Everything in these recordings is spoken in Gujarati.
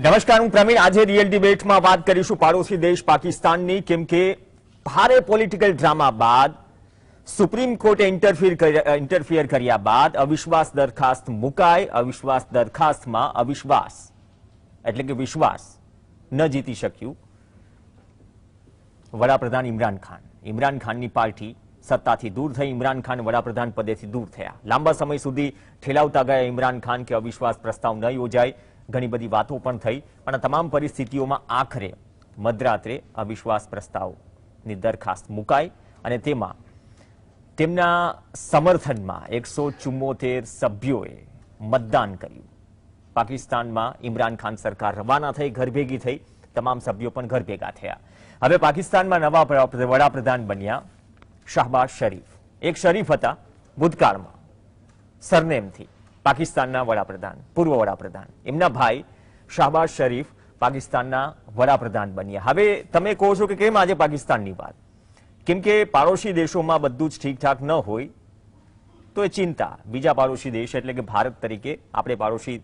નમસ્કાર, હું પ્રવીણ. આજે રિયલ ડિબેટમાં વાત કરીશું પાડોશી દેશ પાકિસ્તાનની, કેમ કે ભારે પોલિટિકલ ડ્રામા બાદ સુપ્રીમ કોર્ટે ઇન્ટરફિયર કર્યા બાદ અવિશ્વાસ દરખાસ્ત મુકાઈ. અવિશ્વાસ દરખાસ્તમાં અવિશ્વાસ એટલે કે વિશ્વાસ ન જીતી શક્યું વડાપ્રધાન ઇમરાન ખાન. ઇમરાન ખાનની પાર્ટી સત્તાથી દૂર થઈ. ઇમરાન ખાન વડાપ્રધાન પદેથી દૂર થયા. લાંબા સમય સુધી ઠેલાવતા ગયા ઇમરાન ખાન કે અવિશ્વાસ પ્રસ્તાવ ન યોજાય. ઘણી બધી વાતો પણ થઈ, પણ આ તમામ પરિસ્થિતિઓમાં આખરે મધરાત્રે અવિશ્વાસ પ્રસ્તાવની દરખાસ્ત મુકાઈ અને તેમાં તેમના સમર્થનમાં 174 સભ્યોએ મતદાન કર્યું. પાકિસ્તાનમાં ઇમરાન ખાન સરકાર રવાના થઈ, ઘર ભેગી થઈ. તમામ સભ્યો પણ ઘર ભેગા થયા. હવે પાકિસ્તાનમાં નવા વડાપ્રધાન બન્યા શાહબાઝ શરીફ. એક શરીફ હતા ભૂતકાળમાં સરનેમથી પાકિસ્તાનના વડાપ્રધાન, પૂર્વ વડાપ્રધાન. એમના ભાઈ શાહબાઝ શરીફ પાકિસ્તાનના વડાપ્રધાન બન્યા. હવે તમે કહો છો કે કેમ આજે પાકિસ્તાનની વાત? કેમ કે પાડોશી દેશોમાં બધું જ ઠીકઠાક ન હોય તો એ ચિંતા બીજા પાડોશી દેશ એટલે કે ભારત તરીકે આપણે પાડોશી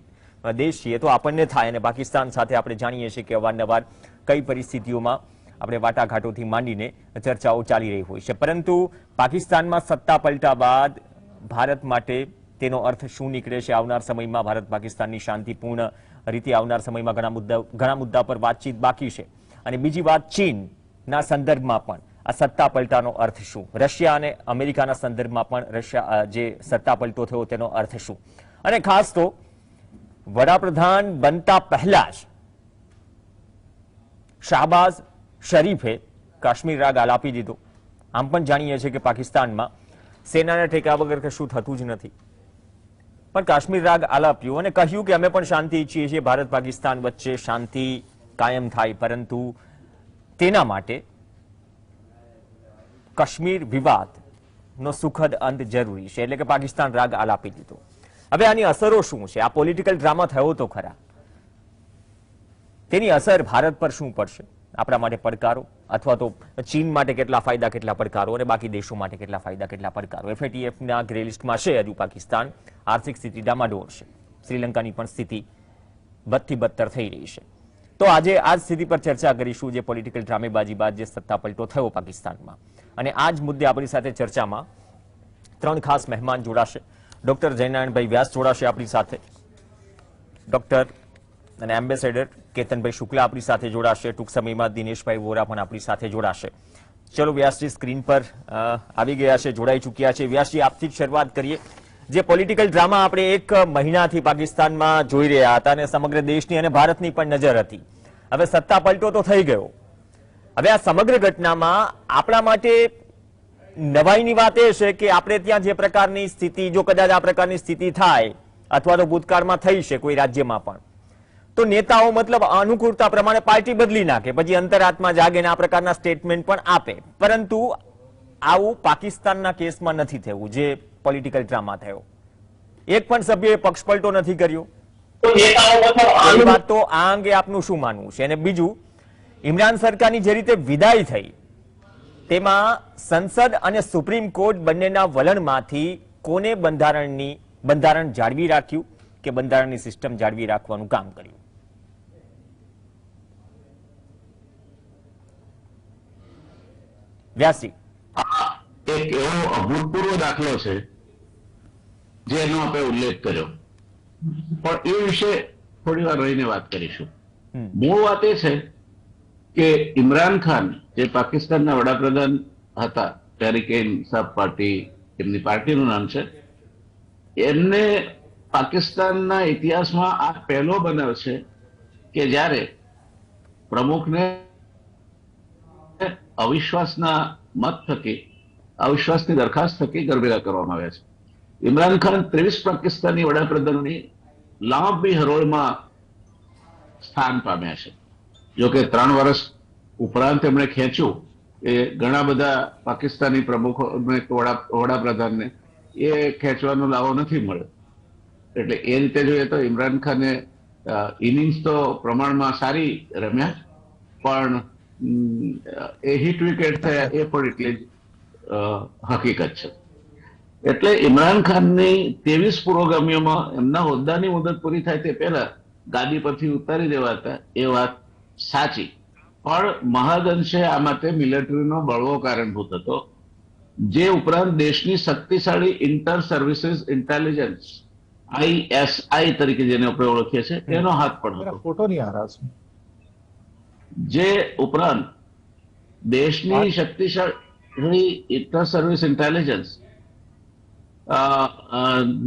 દેશ છીએ તો આપણને થાય. અને પાકિસ્તાન સાથે આપણે જાણીએ છીએ કે અવારનવાર કઈ પરિસ્થિતિઓમાં આપણે વાટાઘાટોથી માંડીને ચર્ચાઓ ચાલી રહી હોય છે. પરંતુ પાકિસ્તાનમાં સત્તા પલટા બાદ ભારત માટે તેનો અર્થ શું નીકળે છે? આવનાર સમયમાં ભારત પાકિસ્તાનની શાંતિપૂર્ણ રીતે આવનાર સમયમાં ઘણા મુદ્દા પર વાતચીત બાકી છે. અને બીજી વાત, ચીનના સંદર્ભમાં પણ આ સત્તા પલટાનો અર્થ શું? રશિયા અને અમેરિકાના સંદર્ભમાં પણ જે સત્તા પલટો થયો તેનો અર્થ શું? અને ખાસ તો વડાપ્રધાન બનતા પહેલા જ શાહબાઝ શરીફે કાશ્મીર રાગ આલાપી દીધો. આમ પણ જાણીએ છીએ કે પાકિસ્તાનમાં સેનાના ટેકા વગર કશું થતું જ નથી, પણ કાશ્મીર રાગ આલાપ્યું અને કહ્યું કે અમે પણ શાંતિ ઈચ્છીએ છીએ, ભારત પાકિસ્તાન વચ્ચે શાંતિ કાયમ થાય, પરંતુ તેના માટે કાશ્મીર વિવાદનો સુખદ અંત જરૂરી છે. એટલે કે પાકિસ્તાન રાગ આલાપી દીધો. હવે આની અસરો શું છે? આ પોલિટિકલ ડ્રામા થયો તો ખરા, તેની અસર ભારત પર શું પડશે? આપણા માટે પડકારો, અથવા તો ચીન માટે કેટલા ફાયદા કેટલા પડકારો, અને બાકી દેશો માટે કેટલા ફાયદા કેટલા પડકારો. FATFના ગ્રે લિસ્ટમાં છે હજુ પાકિસ્તાન. આર્થિક સ્થિતિ ડામાડોળ છે. શ્રીલંકાની પણ સ્થિતિ બદથી બદતર થઈ રહી છે. તો આજે આ સ્થિતિ પર ચર્ચા કરીશું, જે પોલિટિકલ ડ્રામેબાજી બાદ જે સત્તા પલટો થયો પાકિસ્તાનમાં. અને આ જ મુદ્દે આપણી સાથે ચર્ચામાં 3 ખાસ મહેમાન જોડાશે. ડોક્ટર જયનારાયણભાઈ વ્યાસ જોડાશે આપણી સાથે. ડોક્ટર અને એમ્બેસેડર કેતનભાઈ શુક્લા આપણી સાથે જોડાશે. ટૂંક સમયમાં દિનેશભાઈ વોરા પણ આપણી સાથે જોડાશે. ચલો વ્યાસજી સ્ક્રીન પર આવી ગયા છે, જોડાઈ ચૂક્યા છે. વ્યાસજી, આપથી જ શરૂઆત કરીએ. જે પોલિટિકલ ડ્રામા આપણે 1 મહિનાથી પાકિસ્તાનમાં જોઈ રહ્યા હતા અને સમગ્ર દેશની અને ભારતની પણ નજર હતી, હવે સત્તા પલટો તો થઈ ગયો. હવે આ સમગ્ર ઘટનામાં આપણા માટે નવાઈની વાત એ છે કે આપણે ત્યાં જે પ્રકારની સ્થિતિ, જો કદાચ આ પ્રકારની સ્થિતિ થાય અથવા તો ભૂતકાળમાં થઈ છે કોઈ રાજ્યમાં પણ, તો નેતાઓ મતલબ અનુકૂળતા પ્રમાણે પાર્ટી બદલી નાખે, પછી અંતરાત્મા જાગે ને આ પ્રકારના સ્ટેટમેન્ટ પણ આપે. પરંતુ આવું પાકિસ્તાનના કેસમાં નથી થયું. જે પોલિટિકલ ડ્રામા થયો, એક પણ સભ્યએ પક્ષપલટો નથી કર્યો. વાત તો આ અંગે આપનું શું માનવું છે? અને બીજું, ઇમરાન સરકારની જે રીતે વિદાય થઈ તેમાં સંસદ અને સુપ્રીમ કોર્ટ બંનેના વલણમાંથી કોને બંધારણ જાળવી રાખ્યું કે બંધારણની સિસ્ટમ જાળવી રાખવાનું કામ કર્યું? વ્યાસજી, એક એવો અભૂતપૂર્વ દાખલો છે જેનો આપણે ઉલ્લેખ કર્યો, પણ એ વિશે થોડી વાર રહીને વાત કરીશું. મૂળ વાત એ છે કે ઇમરાન ખાન જે પાકિસ્તાનના વડાપ્રધાન હતા, તહેરીકે ઇન્સાફ પાર્ટી એમની પાર્ટીનું નામ છે, એમને પાકિસ્તાનના ઇતિહાસમાં આ પહેલો બનાવ છે કે જ્યારે પ્રમુખને અવિશ્વાસના મત થકી, અવિશ્વાસની દરખાસ્ત થકી ઘરભેગા કરવામાં આવ્યા છે. ઇમરાન ખાન 23 પાકિસ્તાની વડાપ્રધાનોની લાંબી હરોળમાં સ્થાન પામ્યા છે. જોકે 3 વર્ષ ઉપરાંત એમણે ખેંચ્યું એ ઘણા બધા પાકિસ્તાની પ્રમુખો વડાપ્રધાનને એ ખેંચવાનો લાવો નથી મળ્યો. એટલે એ રીતે જોઈએ તો ઇમરાન ખાને ઇનિંગ્સ તો પ્રમાણમાં સારી રમ્યા, પણ એ હિટ વિકેટ થયા એ પણ એટલી જ હકીકત છે. એટલે ઇમરાન ખાનની 23 પુરોગામીઓમાં એમના હોદ્દાની મુદત પૂરી થાય તે પહેલા ગાદી પરથી ઉતારી દેવાતા, એ વાત સાચી. પણ મહદઅંશે આ માટે મિલિટરીનો બળવો કારણભૂત હતો. જે ઉપરાંત દેશની શક્તિશાળી ઇન્ટર સર્વિસીસ ઇન્ટેલિજન્સ ISI તરીકે જેને આપણે ઓળખીએ છીએ એનો હાથ પણ मेरा હતો. फोटो नहीं आ रहा उसमें। જે ઉપરાંત દેશની શક્તિશાળી ઇન્ટર સર્વિસ ઇન્ટેલિજન્સ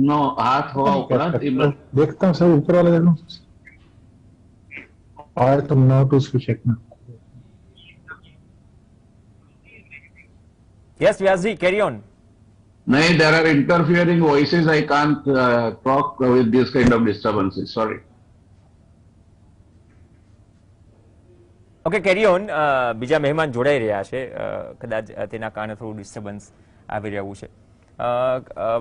નો હાથ હોવા ઉપરાંત देखता हूँ सर, ऊपर वाला देखो और तुम नोट उसको चेक में। Yes Vyasji, carry on. નહીં, there are interfering voices. I can't talk with this kind of disturbances. Sorry. Okay, carry on. બીજા મહેમાન જોડાઈ રહ્યા છે, કદાચ તેના કારણે થોડું ડિસ્ટર્બન્સ આવી રહ્યું છે.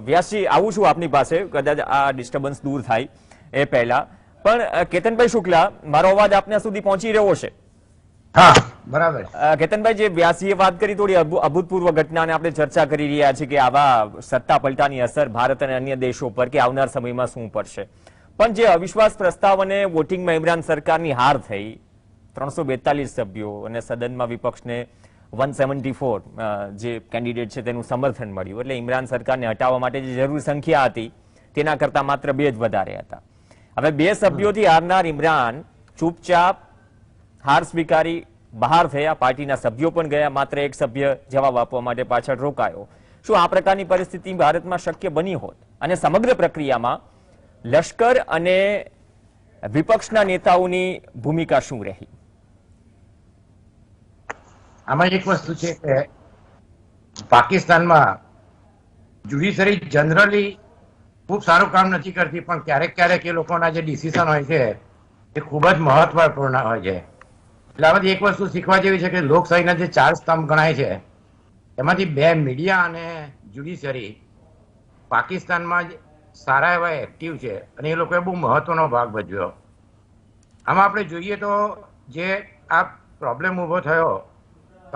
વ્યાસજી, આવું છું આપની પાસે, કદાચ આ ડિસ્ટર્બન્સ દૂર થાય એ પહેલા. પણ કેતનભાઈ શુક્લા, મારો અવાજ આપના સુધી પહોંચી રહ્યો છે? હા, બરાબર. કેતનભાઈ, જે વ્યાસજીએ વાત કરી થોડી અભૂતપૂર્વ ઘટનાને આપણે ચર્ચા કરી રહ્યા છીએ કે આવા સત્તા પલટાની અસર ભારત અને અન્ય દેશો પર કે આવનાર સમયમાં શું પડશે. પણ જે અવિશ્વાસ પ્રસ્તાવ અને વોટિંગમાં ઇમરાન સરકારની હાર થઈ, 342 સભ્યો અને સદનમાં વિપક્ષને 174 જે કેન્ડિડેટ છે તેનું સમર્થન મળ્યું, એટલે ઇમરાન સરકારને હટાવવા માટે જે જરૂરી સંખ્યા હતી તેના કરતા માત્ર 2 જ વધારે હતા. હવે 2 સભ્યોથી હારનાર ઇમરાન ચૂપચાપ હાર સ્વીકારી બહાર થયા, પાર્ટીના સભ્યો પણ ગયા, માત્ર 1 સભ્ય જવાબ આપવા માટે પાછળ રોકાયો. શું આ પ્રકારની પરિસ્થિતિ ભારતમાં શક્ય બની હોત? અને સમગ્ર પ્રક્રિયામાં લશ્કર અને વિપક્ષના નેતાઓની ભૂમિકા શું રહી? આમાં એક વસ્તુ છે કે પાકિસ્તાનમાં જ્યુડિશરી જનરલી ખૂબ સારું કામ નથી કરતી, પણ ક્યારેક ક્યારેક એ લોકોના જે ડિસિઝન હોય છે એ ખૂબ જ મહત્વપૂર્ણ હોય છે. એટલે આમાંથી એક વસ્તુ શીખવા જેવી છે કે લોકશાહીના જે 4 સ્તંભ ગણાય છે એમાંથી 2 મીડિયા અને જ્યુડિશરી પાકિસ્તાનમાં સારા એવા એક્ટિવ છે અને એ લોકોએ બહુ મહત્વનો ભાગ ભજવ્યો. આમાં આપણે જોઈએ તો જે આ પ્રોબ્લેમ ઊભો થયો,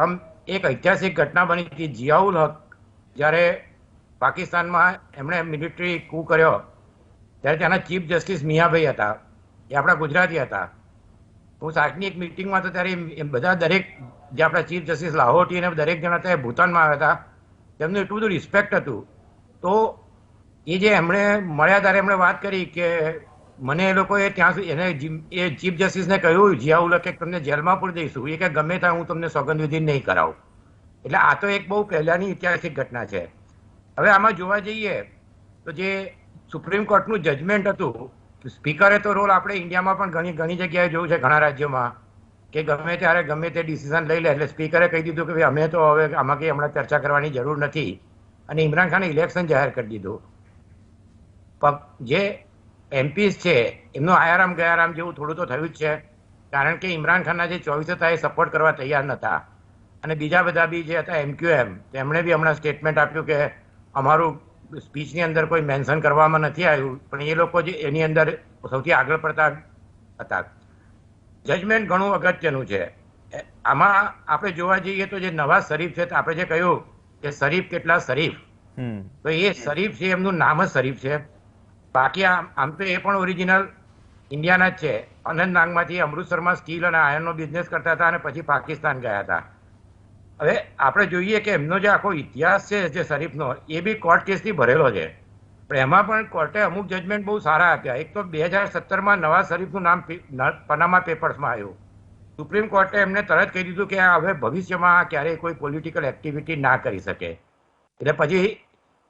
આમ એક ઐતિહાસિક ઘટના બની હતી. જિયાઉલ હક જ્યારે પાકિસ્તાનમાં એમણે મિલિટરી કૂ કર્યો ત્યારે ત્યાંના ચીફ જસ્ટિસ મિયાભાઈ હતા, એ આપણા ગુજરાતી હતા. હું સાકની એક મિટિંગમાં હતો ત્યારે એ બધા દરેક જે આપણા ચીફ જસ્ટિસ લાહોટી અને દરેક જણા હતા એ ભૂતાનમાં આવ્યા હતા. તેમનું એટલું બધું રિસ્પેક્ટ હતું. તો એ જે એમણે મળ્યા ત્યારે એમણે વાત કરી કે મને એ લોકોએ ત્યાં સુધી એને એ ચીફ જસ્ટિસને કહ્યું જિયાઉલ હકે તમને જેલમાં પૂરી દઈશું, એ કે ગમે ત્યાં હું તમને સોગંદવિધિ નહીં કરાવું. એટલે આ તો એક બહુ પહેલાની ઐતિહાસિક ઘટના છે. હવે આમાં જોવા જઈએ તો જે સુપ્રીમ કોર્ટનું જજમેન્ટ હતું, સ્પીકરે તો રોલ આપણે ઇન્ડિયામાં પણ ઘણી જગ્યાએ જોયું છે, ઘણા રાજ્યોમાં કે ગમે ત્યારે ગમે તે ડિસિઝન લઈ લે. એટલે સ્પીકરે કહી દીધું કે ભાઈ અમે તો હવે આમાં કંઈ હમણાં ચર્ચા કરવાની જરૂર નથી, અને ઇમરાન ખાને ઇલેક્શન જાહેર કરી દીધું. જે એમપીસ છે એમનો આયારામ ગયારામ જેવું થોડું તો થયું જ છે, કારણ કે ઇમરાન ખાનના જે 24 હતા એ સપોર્ટ કરવા તૈયાર નહોતા. અને બીજા બધા બી જે હતા MQM, તેમણે બી હમણાં સ્ટેટમેન્ટ આપ્યું કે અમારું સ્પીચની અંદર કોઈ મેન્શન કરવામાં નથી આવ્યું, પણ એ લોકો જે એની અંદર સૌથી આગળ પડતા હતા. જજમેન્ટ ઘણું અગત્યનું છે. આમાં આપણે જોવા જઈએ તો જે નવાઝ શરીફ છે, આપણે જે કહ્યું કે શરીફ કેટલા શરીફ, તો એ શરીફ છે એમનું નામ જ શરીફ છે. બાકી આમ તો એ પણ ઓરિજિનલ ઇન્ડિયાના જ છે. અનંતનાગમાંથી અમૃતસરમાં સ્ટીલ અને આયર્નનો બિઝનેસ કરતા હતા અને પછી પાકિસ્તાન ગયા હતા. હવે આપણે જોઈએ કે એમનો જે આખો ઇતિહાસ છે જે શરીફનો, એ બી કોર્ટ કેસથી ભરેલો છે. પણ એમાં પણ કોર્ટે અમુક જજમેન્ટ બહુ સારા આપ્યા. એક તો 2017માં નવાઝ શરીફનું નામ પનામા પેપર્સમાં આવ્યું. સુપ્રીમ કોર્ટે એમને તરત કહી દીધું કે હવે ભવિષ્યમાં ક્યારેય કોઈ પોલિટિકલ એક્ટિવિટી ના કરી શકે. એટલે પછી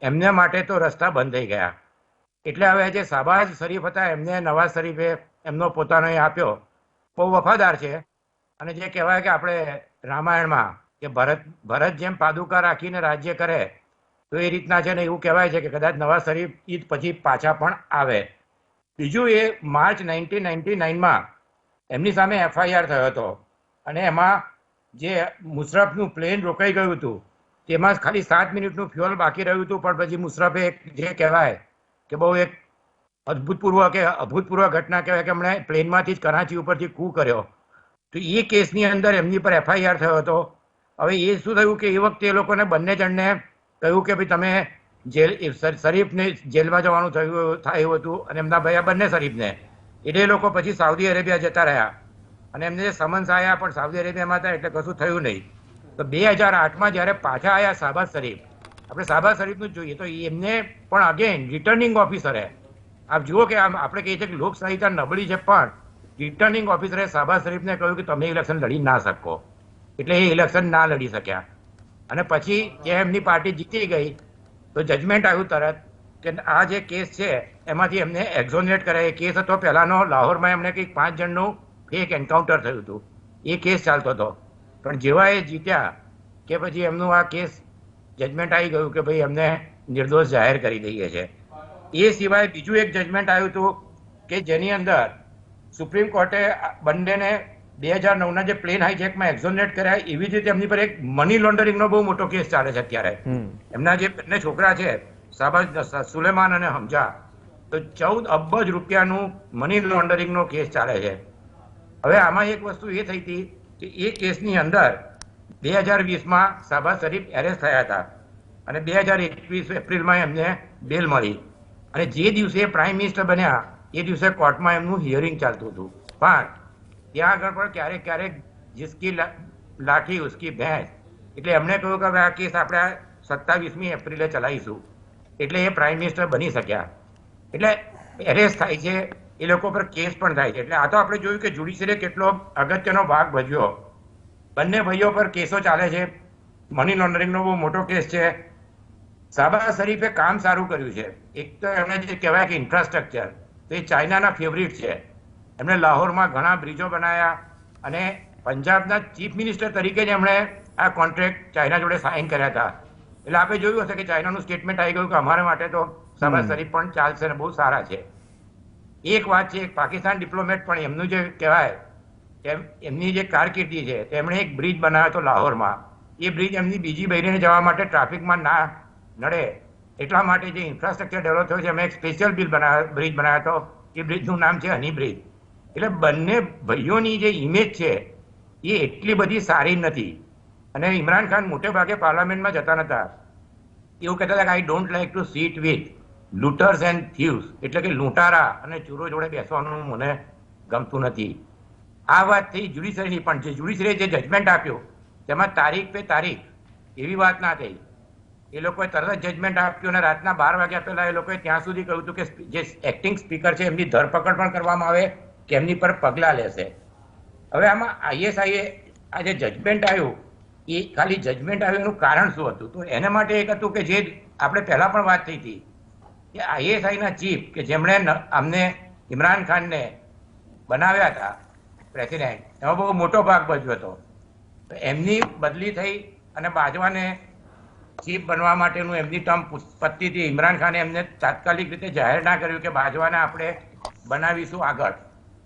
એમને માટે તો રસ્તા બંધ થઈ ગયા. એટલે હવે જે શાહબાઝ શરીફ હતા એમને નવાઝ શરીફે એમનો પોતાનો એ આપ્યો. બહુ વફાદાર છે. અને જે કહેવાય કે આપણે રામાયણમાં કે ભરત જેમ પાદુકા રાખીને રાજ્ય કરે, તો એ રીતના છે ને એવું કહેવાય છે કે કદાચ નવાઝ શરીફ ઈદ પછી પાછા પણ આવે. બીજું એ માર્ચ 1999માં એમની સામે FIR થયો હતો અને એમાં જે મુશરફનું પ્લેન રોકાઈ ગયું હતું તેમાં ખાલી 7 મિનિટનું ફ્યુઅલ બાકી રહ્યું હતું, પણ પછી મુશરફે જે કહેવાય કે બહુ એક અભૂતપૂર્વ ઘટના કહેવાય કે એમણે પ્લેનમાંથી જ કરાચી ઉપરથી કૂ કર્યો. તો એ કેસની અંદર એમની પર FIR થયો હતો. હવે એ શું થયું કે એ વખતે એ લોકોને બંને જણને કહ્યું કે ભાઈ તમે શરીફને જેલમાં જવાનું થયું હતું અને એમના ભાઈ બંને શરીફને એટલે એ લોકો પછી સાઉદી અરેબિયા જતા રહ્યા અને એમને જે સમન્સ આવ્યા પણ સાઉદી અરેબિયામાં હતા એટલે કશું થયું નહીં. તો 2008માં જ્યારે પાછા આવ્યા શાહબાઝ શરીફ, આપણે શાહબાઝ શરીફનું જોઈએ તો એમને પણ અગેન રિટર્નિંગ ઓફિસરે, આપ જુઓ કે આમ આપણે કહીએ છીએ કે લોકશાહી નબળી છે, પણ રિટર્નિંગ ઓફિસરે શાહબાઝ શરીફને કહ્યું કે તમે ઇલેક્શન લડી ના શકો, એટલે એ ઇલેક્શન ના લડી શક્યા. અને પછી જે એમની પાર્ટી જીતી ગઈ તો જજમેન્ટ આવ્યું તરત કે આ જે કેસ છે એમાંથી એમને એક્ઝોનેટ કરાય. એ કેસ હતો પહેલાનો લાહોરમાં, એમને કંઈક 5 જણનું ફેક એન્કાઉન્ટર થયું હતું, એ કેસ ચાલતો હતો. પણ જેવા એ જીત્યા કે પછી એમનું આ કેસ જજમેન્ટ આવી ગયું કે ભાઈ એમને નિર્દોષ જાહેર કરી દઈએ છે. એ સિવાય બીજું એક જજમેન્ટ આવ્યું હતું કે જેની અંદર સુપ્રીમ કોર્ટે બંનેને 2009ના જે પ્લેન હાઈજેકમાં એક્ઝોનેટ કર્યા, એવી જ રીતે એમની પર એક મની લોન્ડરિંગનો બહુ મોટો કેસ ચાલે છે અત્યારે. એમના જે બંને છોકરા છે શાહબાઝ સુલેમાન અને હમજા, તો 14 અબજ રૂપિયાનું મની લોન્ડરિંગનો કેસ ચાલે છે. હવે આમાં એક વસ્તુ એ થઈ હતી કે એ કેસની અંદર 2020માં શાહબાઝ શરીફ એરેસ્ટ થયા હતા અને 2021 એપ્રિલમાં એમને બેલ મળી, અને જે દિવસે પ્રાઇમ મિનિસ્ટર બન્યા એ દિવસે કોર્ટમાં એમનું હિયરિંગ ચાલતું હતું. પણ ત્યાં આગળ પણ ક્યારેક ક્યારેક જિસકી લાઠી ઉસકી ભેંસ, એટલે એમણે કહ્યું કે હવે આ કેસ આપણે 27મી એપ્રિલે ચલાવીશું, એટલે એ પ્રાઇમ મિનિસ્ટર બની શક્યા. એટલે એરેસ્ટ થાય છે, એ લોકો પર કેસ પણ થાય છે. એટલે આ તો આપણે જોયું કે જ્યુડિશિયરીએ કેટલો અગત્યનો ભાગ ભજવ્યો. બંને ભાઈઓ પર કેસો ચાલે છે, મની લોન્ડરિંગનો બહુ મોટો કેસ છે. શાહબાઝ શરીફે કામ સારું કર્યું છે. એક તો એમણે જે કહેવાય કે ઇન્ફ્રાસ્ટ્રક્ચર, તો એ ચાઇનાના ફેવરિટ છે. એમણે લાહોરમાં ઘણા બ્રિજો બનાવ્યા અને પંજાબના ચીફ મિનિસ્ટર તરીકે જ એમણે આ કોન્ટ્રાક્ટ ચાઇના જોડે સાઇન કર્યા હતા. એટલે આપણે જોયું હશે કે ચાઇનાનું સ્ટેટમેન્ટ આવી ગયું કે અમારા માટે તો શાહબાઝ શરીફ પણ ચાલશે ને બહુ સારા છે. એક વાત છે, એક પાકિસ્તાન ડિપ્લોમેટ પણ એમનું જે કહેવાય એમની જે કારકિર્દી છે, તેમણે એક બ્રિજ બનાવ્યો હતો લાહોરમાં. એ બ્રિજ એમની બીજી બહેરીને જવા માટે ટ્રાફિકમાં ના નડે એટલા માટે જે ઇન્ફ્રાસ્ટ્રક્ચર ડેવલપ થયું છે, એમણે એક સ્પેશિયલ બ્રિજ બનાવ્યો હતો. એ બ્રિજનું નામ છે હની બ્રિજ. એટલે બંને ભાઈઓની જે ઇમેજ છે એ એટલી બધી સારી નથી. અને ઇમરાન ખાન મોટે ભાગે પાર્લામેન્ટમાં જતા નતા. એવું કહેતા હતા કે I don't like to sit with looters and thieves, એટલે કે લૂંટારા અને ચોરો જોડે બેસવાનું મને ગમતું નથી. આ વાત થઈ જ્યુડિશિયરીની, પણ જે જ્યુડિશિયરીએ જે જજમેન્ટ આપ્યું તેમાં તારીખ પે તારીખ એવી વાત ના થઈ. એ લોકોએ તરત જ જજમેન્ટ આપ્યું અને રાતના 12 વાગ્યા પહેલા એ લોકોએ ત્યાં સુધી કહ્યું હતું કે જે એક્ટિંગ સ્પીકર છે એમની ધરપકડ પણ કરવામાં આવે કે એમની પર પગલાં લેશે. હવે આમાં આઈએસઆઈએ આ જે જજમેન્ટ આવ્યું એ ખાલી જજમેન્ટ આવ્યું એનું કારણ શું હતું? તો એના માટે એક હતું કે જે આપણે પહેલા પણ વાત થઈ હતી કે આઈએસઆઈના ચીફ કે જેમણે અમને ઇમરાન ખાનને બનાવ્યા હતા પ્રેસિડેન્ટ, એમાં બહુ મોટો ભાગ ભજવ્યો હતો. તો એમની બદલી થઈ અને બાજવાને ચીફ બનવા માટેનું એમની ટર્મ પતી હતી. ઇમરાન ખાને એમને તાત્કાલિક રીતે જાહેર ના કર્યું કે બાજવાને આપણે બનાવીશું આગળ,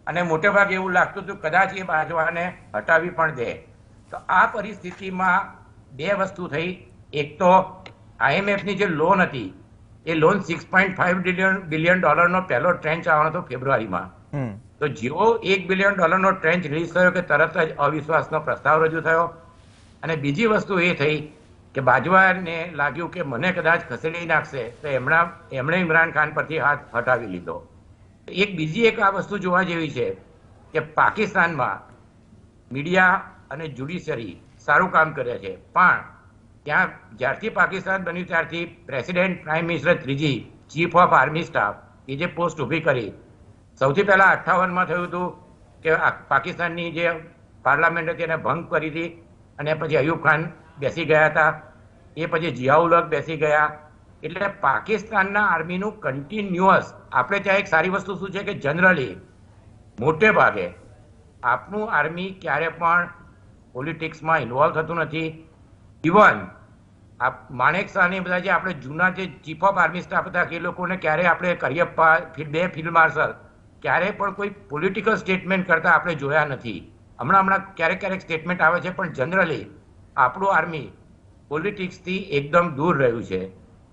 અને મોટે ભાગે એવું લાગતું હતું કદાચ એ બાજવાને હટાવી પણ દે. તો આ પરિસ્થિતિમાં બે વસ્તુ થઈ. એક તો IMFની જે લોન હતી એ લોન $6.5 બિલિયન પહેલો ટ્રેન્ચ આવવાનો હતો ફેબ્રુઆરીમાં. તો જેવો $1 બિલિયન ટ્રેન્ચ રિલીઝ થયો કે તરત જ અવિશ્વાસનો પ્રસ્તાવ રજૂ થયો. અને બીજી વસ્તુ એ થઈ કે બાજવાને લાગ્યું કે મને કદાચ ખસેડી નાખશે, તો એમણે ઇમરાન ખાન પરથી હાથ હટાવી લીધો. એક બીજી એક આ વસ્તુ જોવા જેવી છે કે પાકિસ્તાનમાં મીડિયા અને જ્યુડિશિયરી સારું કામ કરે છે, પણ ત્યાં જ્યારથી પાકિસ્તાન બન્યું ત્યારથી પ્રેસિડેન્ટ પ્રાઇમ મિનિસ્ટર ત્રીજી ચીફ ઓફ આર્મી સ્ટાફ એ જે પોસ્ટ ઊભી કરી, સૌથી પહેલા 58માં થયું હતું કે પાકિસ્તાનની જે પાર્લામેન્ટ હતી એને ભંગ કરી હતી, અને પછી અયુબ ખાન બેસી ગયા હતા, એ પછી જિયાઉલ હક બેસી ગયા. એટલે પાકિસ્તાનના આર્મીનું કન્ટિન્યુઅસ, આપણે ત્યાં એક સારી વસ્તુ શું છે કે જનરલી મોટે ભાગે આપણું આર્મી ક્યારે પણ પોલિટિક્સમાં ઇન્વોલ્વ થતું નથી. ઇવન માણેક શાહની બધા જે આપણે જૂના જે ચીફ ઓફ આર્મી સ્ટાફ હતા એ લોકોને ક્યારે આપણે કરિયપ્પા, બે ફિલ્ડ માર્શલ, ક્યારે પણ કોઈ પોલિટિકલ સ્ટેટમેન્ટ કરતા આપણે જોયા નથી. હમણાં ક્યારેક સ્ટેટમેન્ટ આવે છે, પણ જનરલી આપણું આર્મી પોલિટિક્સથી એકદમ દૂર રહ્યું છે.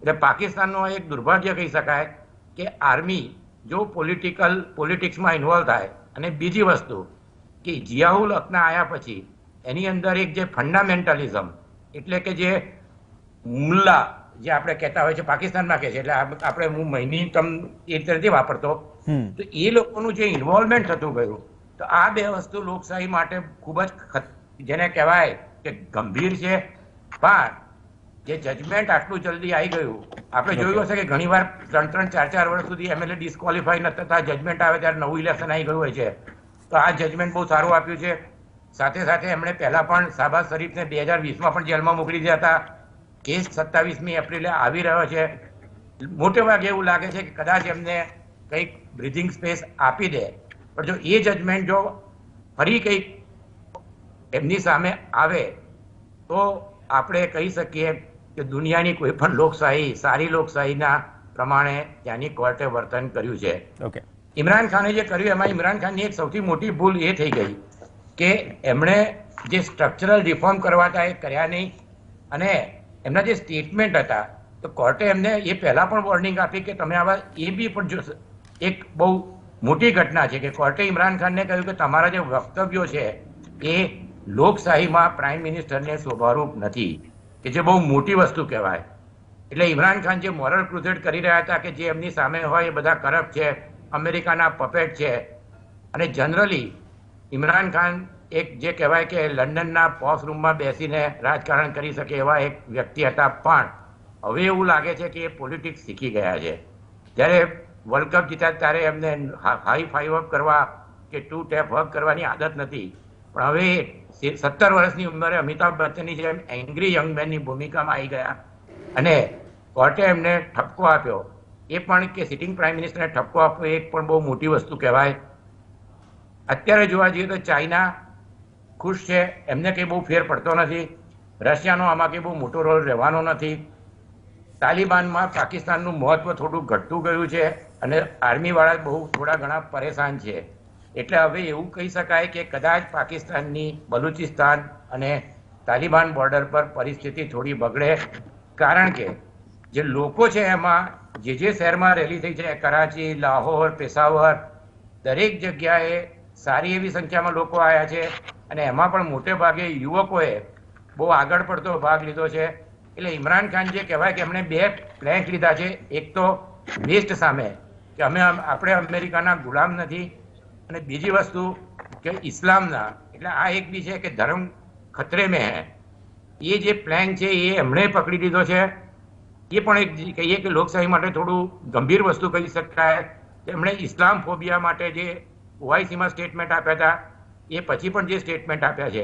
એટલે પાકિસ્તાનનું એક દુર્ભાગ્ય કહી શકાય કે આર્મી જો પોલિટિક્સમાં ઇન્વોલ્વ થાય. અને બીજી વસ્તુ કે જિયાઉલ હકના આવ્યા પછી એની અંદર એક જે ફંડામેન્ટલિઝમ, એટલે કે જે મુલ્લા જે આપણે કહેતા હોય છે પાકિસ્તાનમાં કહે છે, એટલે આપણે હું મહિની તમ એ રીતે નથી વાપરતો, તો એ લોકોનું જે ઇન્વોલ્વમેન્ટ થતું ગયું, તો આ બે વસ્તુ લોકશાહી માટે ખૂબ જ જેને કહેવાય કે ગંભીર છે. પણ જે જજમેન્ટ આટલું જલ્દી આવી ગયું, આપણે જોયું હશે કે ઘણીવાર 3-4 વર્ષ સુધી એમએલએ ડિસ્ક્વોલિફાઈ ન થતા જજમેન્ટ આવે ત્યારે નવું ઇલેક્શન આવી ગયું હોય છે. તો આ જજમેન્ટ બહુ સારું આપ્યું છે. સાથે સાથે એમણે પહેલા પણ શાહબાઝ શરીફને 2020માં પણ જેલમાં મોકલી દીધા હતા. કેસ 27મી એપ્રિલે આવી રહ્યો છે. મોટે ભાગે એવું લાગે છે કે કદાચ એમને કંઈક બ્રીથિંગ સ્પેસ આપી દે, પણ જો એ જજમેન્ટ જો ફરી કંઈક એમની સામે આવે તો આપણે કહી શકીએ કે દુનિયાની કોઈ પણ લોકશાહી સારી લોકશાહીના પ્રમાણે ત્યાંની કોર્ટે વર્તન કર્યું છે. ઓકે, ઇમરાન ખાને જે કર્યું એમાં ઇમરાન ખાનની એક સૌથી મોટી ભૂલ એ થઈ ગઈ કે એમણે જે સ્ટ્રક્ચરલ રિફોર્મ કરવા હતા એ કર્યા નહીં, અને એમના જે સ્ટેટમેન્ટ હતા તો કોર્ટે એમને એ પહેલા પણ વોર્નિંગ આપી કે તમે આવા એ બી પણ જો એક બહુ મોટી ઘટના છે કે કોર્ટે ઇમરાન ખાનને કહ્યું કે તમારા જે વક્તવ્યો છે એ લોકશાહીમાં પ્રાઇમ મિનિસ્ટરને શોભારૂપ નથી, કે જે બહુ મોટી વસ્તુ કહેવાય. એટલે ઇમરાન ખાન જે મોરલ ક્રુસેડ કરી રહ્યા હતા કે જે એમની સામે હોય એ બધા કરપ્ટ છે, અમેરિકાના પપેટ છે, અને જનરલી ઇમરાન ખાન એક જે કહેવાય કે લંડનના પોશ રૂમમાં બેસીને રાજકારણ કરી શકે એવા એક વ્યક્તિ હતા. પણ હવે એવું લાગે છે કે એ પોલિટિક્સ શીખી ગયા છે. જ્યારે વર્લ્ડ કપ જીત્યા ત્યારે એમને હાઈ ફાઈવ અપ કરવા કે 2 ટેપ હગ કરવાની આદત નથી, પણ હવે 17 વર્ષની ઉંમરે અમિતાભ બચ્ચનની જેમ એંગ્રી યંગ મેનની ભૂમિકામાં આવી ગયા, અને કોર્ટે એમને ઠપકો આપ્યો. એ પણ કે સિટિંગ પ્રાઇમ મિનિસ્ટરને ઠપકો આપવો એ પણ બહુ મોટી વસ્તુ કહેવાય. અત્યારે જોવા જઈએ તો ચાઇના ખુશ છે, એમને કંઈ બહુ ફેર પડતો નથી. રશિયાનો આમાં કંઈ બહુ મોટો રોલ રહેવાનો નથી. તાલિબાનમાં પાકિસ્તાનનું મહત્વ થોડું ઘટતું ગયું છે, અને આર્મીવાળા બહુ થોડા ઘણા પરેશાન છે. એટલે હવે એવું કહી શકાય કે કદાચ પાકિસ્તાનની બલુચિસ્તાન અને તાલિબાન બોર્ડર પર પરિસ્થિતિ થોડી બગડે, કારણ કે જે લોકો છે એમાં જે શહેરમાં રેલી થઈ છે, કરાચી, લાહોર, પેશાવર, દરેક જગ્યાએ સારી એવી સંખ્યામાં લોકો આવ્યા છે, અને એમાં પણ મોટે ભાગે યુવકોએ બહુ આગળ પડતો ભાગ લીધો છે. એટલે ઇમરાન ખાન જે કહેવાય કે એમણે 2 પ્લેન્ક લીધા છે, એક તો વેસ્ટ સામે કે આપણે અમેરિકાના ગુલામ નથી, અને બીજી વસ્તુ કે ઇસ્લામના, એટલે આ એક બી છે કે ધર્મ ખતરે મેં હે. એ જે પ્લાન છે એ એમણે પકડી લીધો છે. એ પણ એક કહીએ કે લોકશાહી માટે થોડું ગંભીર વસ્તુ કહી શકાય. એમણે ઇસ્લામ ફોબિયા માટે જે ઓઆઈસીમાં સ્ટેટમેન્ટ આપ્યા હતા એ પછી પણ જે સ્ટેટમેન્ટ આપ્યા છે,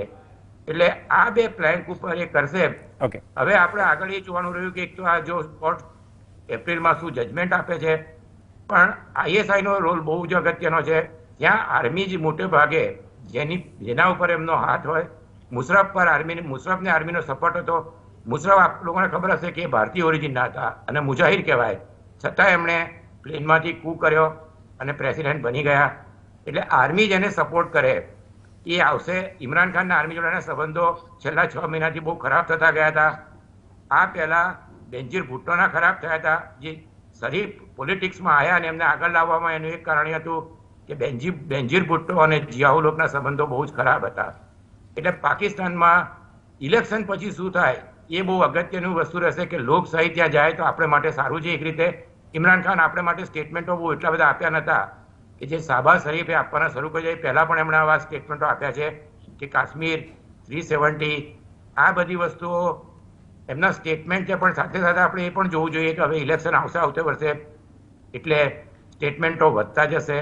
એટલે આ 2 પ્લાન્ક ઉપર એ કરશે. ઓકે, હવે આપણે આગળ એ જોવાનું રહ્યું કે એક તો આ જો કોર્ટ એપ્રિલમાં શું જજમેન્ટ આપે છે, પણ આઈએસઆઈનો રોલ બહુ જ અગત્યનો છે. ત્યાં આર્મી જ મોટે ભાગે જેના ઉપર એમનો હાથ હોય, મુશરફ પર મુશરફને આર્મીનો સપોર્ટ હતો. મુશરફ આપ લોકોને ખબર હશે કે ભારતીય ઓરિજિનના હતા અને મુજાહિર કહેવાય, છતાં એમણે પ્લેનમાંથી કૂ કર્યો અને પ્રેસિડેન્ટ બની ગયા. એટલે આર્મી જેને સપોર્ટ કરે એ આવશે. ઇમરાન ખાનના આર્મી જોડેના સંબંધો છેલ્લા 6 મહિનાથી બહુ ખરાબ થતા ગયા હતા. આ પહેલા બેનજીર ભુટ્ટોના ખરાબ થયા હતા, જે શરીફ પોલિટિક્સમાં આવ્યા અને એમને આગળ લાવવામાં એનું એક કારણ હતું કે બેનજીર ભુટ્ટો અને જિયાઉલ હકના સંબંધો બહુ જ ખરાબ હતા. એટલે પાકિસ્તાનમાં ઇલેક્શન પછી શું થાય એ બહુ અગત્યનું વસ્તુ રહેશે કે લોકશાહી ત્યાં જાય તો આપણે માટે સારું છે. એક રીતે ઇમરાન ખાન આપણે માટે સ્ટેટમેન્ટો બહુ એટલા બધા આપ્યા નહોતા કે જે શાહબાઝ શરીફે આપવાના શરૂ કરી. પહેલા પણ એમણે આવા સ્ટેટમેન્ટો આપ્યા છે કે કાશ્મીર 370, આ બધી વસ્તુઓ એમના સ્ટેટમેન્ટ છે. પણ સાથે સાથે આપણે એ પણ જોવું જોઈએ કે હવે ઇલેક્શન આવતે વર્ષે, એટલે સ્ટેટમેન્ટો વધતા જશે.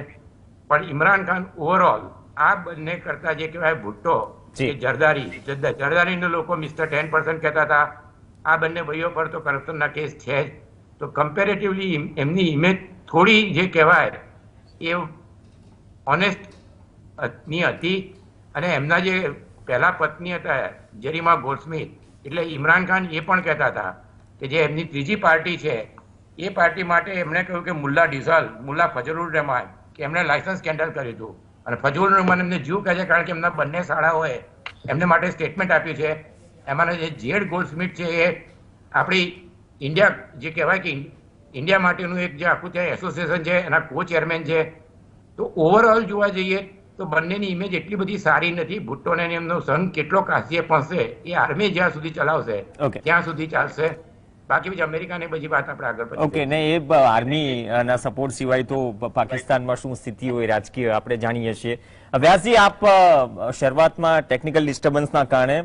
પણ ઇમરાન ખાન ઓવરઓલ આ બંને કરતા જે કહેવાય ભુટ્ટો કે જરદારીને લોકો મિસ્ટર 10% કહેતા હતા, આ બંને ભાઈઓ પર તો કરપ્શનના કેસ છે જ. તો કમ્પેરેટિવલી એમની ઇમેજ થોડી જે કહેવાય એ ઓનેસ્ટ ની હતી. અને એમના જે પહેલા પત્ની હતા જેરીમા ગોલ્ડસ્મિથ, એટલે ઇમરાન ખાન એ પણ કહેતા હતા કે જે એમની ત્રીજી પાર્ટી છે એ પાર્ટી માટે એમણે કહ્યું કે મુલ્લા ફજલુર રહેમાન કે એમણે લાયસન્સ કેન્સલ કર્યું હતું. અને ફજલુર રહેમાન એમને જીવ કહે છે, કારણ કે એમના બંને શાળાઓએ એમને માટે સ્ટેટમેન્ટ આપ્યું છે. એમાંના જે જેડ ગોલ્ડસ્મિથ છે એ આપણી ઇન્ડિયા જે કહેવાય કે ઇન્ડિયા માટેનું એક જે આખું ત્યાં એસોસિએશન છે એના કો ચેરમેન છે. તો ઓવરઓલ જોવા જઈએ તો બંનેની ઇમેજ એટલી બધી સારી નથી. ભુટ્ટોને એમનો સંઘ કેટલો કાશીએ પહોંચશે એ આર્મી જ્યાં સુધી ચલાવશે ત્યાં સુધી ચાલશે. બાકી બીજી અમેરિકાની બધી વાત આપણે આગળ પછી ઓકે ને એ આર્મી ના સપોર્ટ સિવાય તો પાકિસ્તાનમાં શું સ્થિતિ હોય રાજકીય આપણે જાણીએ છીએ. વ્યાસજી, આપ શરૂઆતમાં ટેકનિકલ ડિસ્ટર્બન્સના કારણે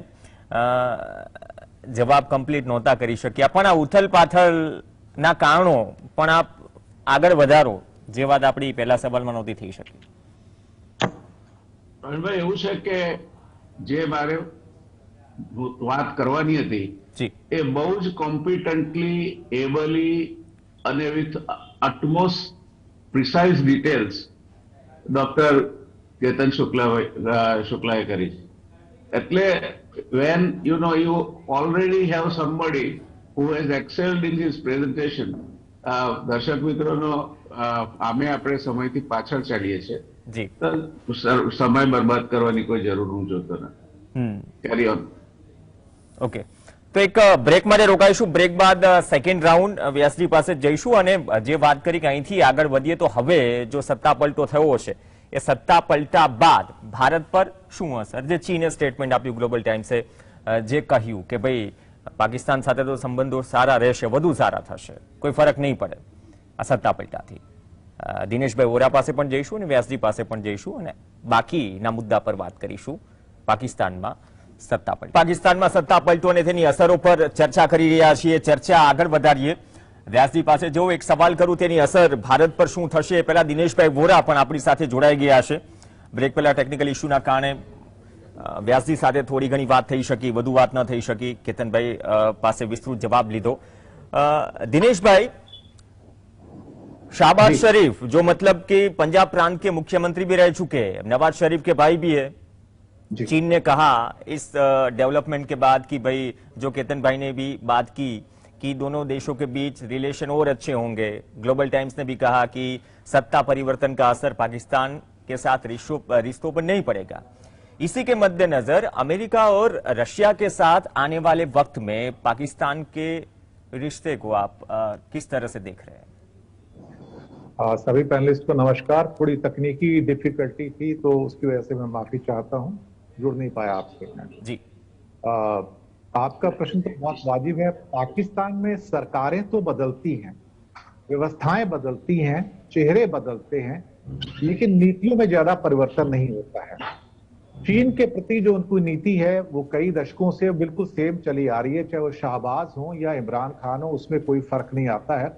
જવાબ કમ્પ્લીટ નહોતા કરી શક્યા, પણ આ ઉથલ પાથલના કારણો પણ આપ આગળ વધારો, જે વાત આપણી પહેલા સવાલમાં નહોતી થઈ શકી. પ્રવીણભાઈ, એવું છે કે જે મારે વાત કરવાની હતી જી, એ બહુ જ કોમ્પિટન્ટલી, એબલી અને with utmost precise details doctor Ketan શુક્લાએ કરી છે. એટલે when you already have somebody who has excelled in his presentation, દર્શક મિત્રોનો આમે આપણે સમયથી પાછળ ચાલીએ છીએ, જી, તો સમય બરબાદ કરવાની કોઈ જરૂર હું જોતો નથી. કેરી ઓન. ઓકે, તો એક બ્રેક માટે રોકાઈશું. બ્રેક બાદ સેકન્ડ રાઉન્ડ વ્યાસજી પાસે જઈશું અને જે વાત કરી કે અહીંથી આગળ વધીએ તો હવે જો સત્તા પલટો થયો હશે, એ સત્તા પલટા બાદ ભારત પર શું અસર, જે ચીને સ્ટેટમેન્ટ આપ્યું ગ્લોબલ ટાઈમ્સે, જે કહ્યું કે ભાઈ પાકિસ્તાન સાથે તો સંબંધો સારા રહેશે, વધુ સારા થશે, કોઈ ફરક નહીં પડે આ સત્તા પલટાથી. દિનેશભાઈ વોરા પાસે પણ જઈશું અને વ્યાસજી પાસે પણ જઈશું અને બાકીના મુદ્દા પર વાત કરીશું. પાકિસ્તાનમાં સત્તા પલટો અને તેની અસરો પર ચર્ચા કરી રહ્યા છીએ. ચર્ચા આગળ વધારીએ. વ્યાસજી પાસે જો એક સવાલ કરું, તેની અસર ભારત પર શું થશે, પહેલા દિનેશભાઈ વોરા પણ આપણી સાથે જોડાઈ ગયા છે. બ્રેક પહેલા ટેકનિકલ ઇસ્યુના કારણે વ્યાસજી સાથે થોડી ઘણી વાત થઈ શકી, વધુ વાત ન થઈ શકી. કેતનભાઈ પાસે વિસ્તૃત જવાબ લીધો. दिनेश शहबाज शरीफ जो मतलब कि पंजाब प्रांत के मुख्यमंत्री भी रह चुके हैं, नवाज शरीफ के भाई भी है, चीन ने कहा इस डेवलपमेंट के बाद कि भाई जो केतन भाई ने भी बात की कि दोनों देशों के बीच रिलेशन और अच्छे होंगे। ग्लोबल टाइम्स ने भी कहा कि सत्ता परिवर्तन का असर पाकिस्तान के साथ रिश्तों पर नहीं पड़ेगा। इसी के मद्देनजर अमेरिका और रशिया के साथ आने वाले वक्त में पाकिस्तान के रिश्ते को आप किस तरह से देख रहे हैं? सभी पैनलिस्ट को नमस्कार। थोड़ी तकनीकी डिफिकल्टी थी तो उसकी वजह से मैं माफी चाहता हूं, जुड़ नहीं पाया आपसे जी। आपका प्रश्न तो बहुत वाजिब है। पाकिस्तान में सरकारें तो बदलती हैं, व्यवस्थाएं बदलती हैं, चेहरे बदलते हैं, लेकिन नीतियों में ज्यादा परिवर्तन नहीं होता है। चीन के प्रति जो उनकी नीति है वो कई दशकों से बिल्कुल सेम चली आ रही है, चाहे वो शहबाज हो या इमरान खान हो, उसमें कोई फर्क नहीं आता है।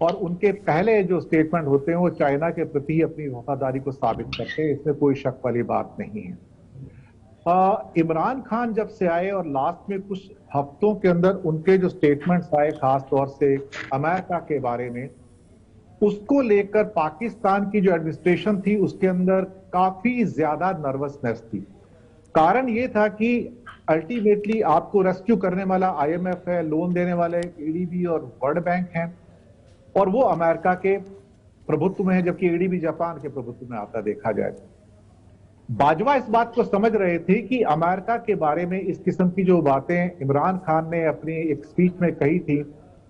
और उनके पहले जो स्टेटमेंट होते हैं वो चाइना के प्रति ही अपनी वफादारी को साबित करते हैं, इसमें कोई शक वाली बात नहीं है। इमरान खान जब से आए और लास्ट में कुछ हफ्तों के अंदर उनके जो स्टेटमेंट्स आए, खास तौर से अमेरिका के बारे में, उसको लेकर पाकिस्तान की जो एडमिनिस्ट्रेशन थी उसके अंदर काफी ज्यादा नर्वसनेस थी। कारण ये था कि अल्टीमेटली आपको रेस्क्यू करने वाला IMF है, लोन देने वाले ADB और वर्ल्ड बैंक हैं, और वो अमेरिका के प्रभुत्व में है, जबकि ADB जापान के प्रभुत्व में आता देखा जाए। बाजवा इस बात को समझ रहे थे कि अमेरिका के बारे में इस किस्म की जो बातें इमरान खान ने अपनी एक स्पीच में कही थी,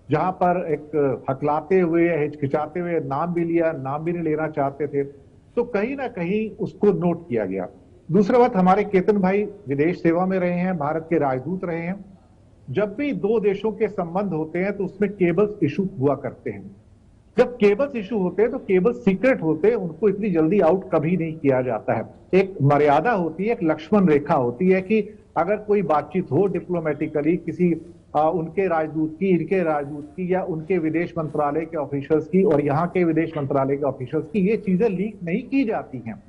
जहां पर एक हकलाते हुए, हिचकिचाते हुए नाम भी लिया, नाम भी नहीं लेना चाहते थे, तो कहीं ना कहीं उसको नोट किया गया। दूसरा बात, हमारे केतन भाई विदेश सेवा में रहे हैं, भारत के राजदूत रहे हैं। जब भी दो देशों के संबंध होते हैं तो उसमें केबल्स इशू हुआ करते हैं। जब केबल्स इशू होते हैं तो केबल सीक्रेट होते हैं, उनको इतनी जल्दी आउट कभी नहीं किया जाता है। एक मर्यादा होती है, एक लक्ष्मण रेखा होती है कि अगर कोई बातचीत हो डिप्लोमेटिकली किसी उनके राजदूत की, इनके राजदूत की, या उनके विदेश मंत्रालय के ऑफिशियल्स की और यहाँ के विदेश मंत्रालय के ऑफिशियल्स की, ये चीजें लीक नहीं की जाती हैं।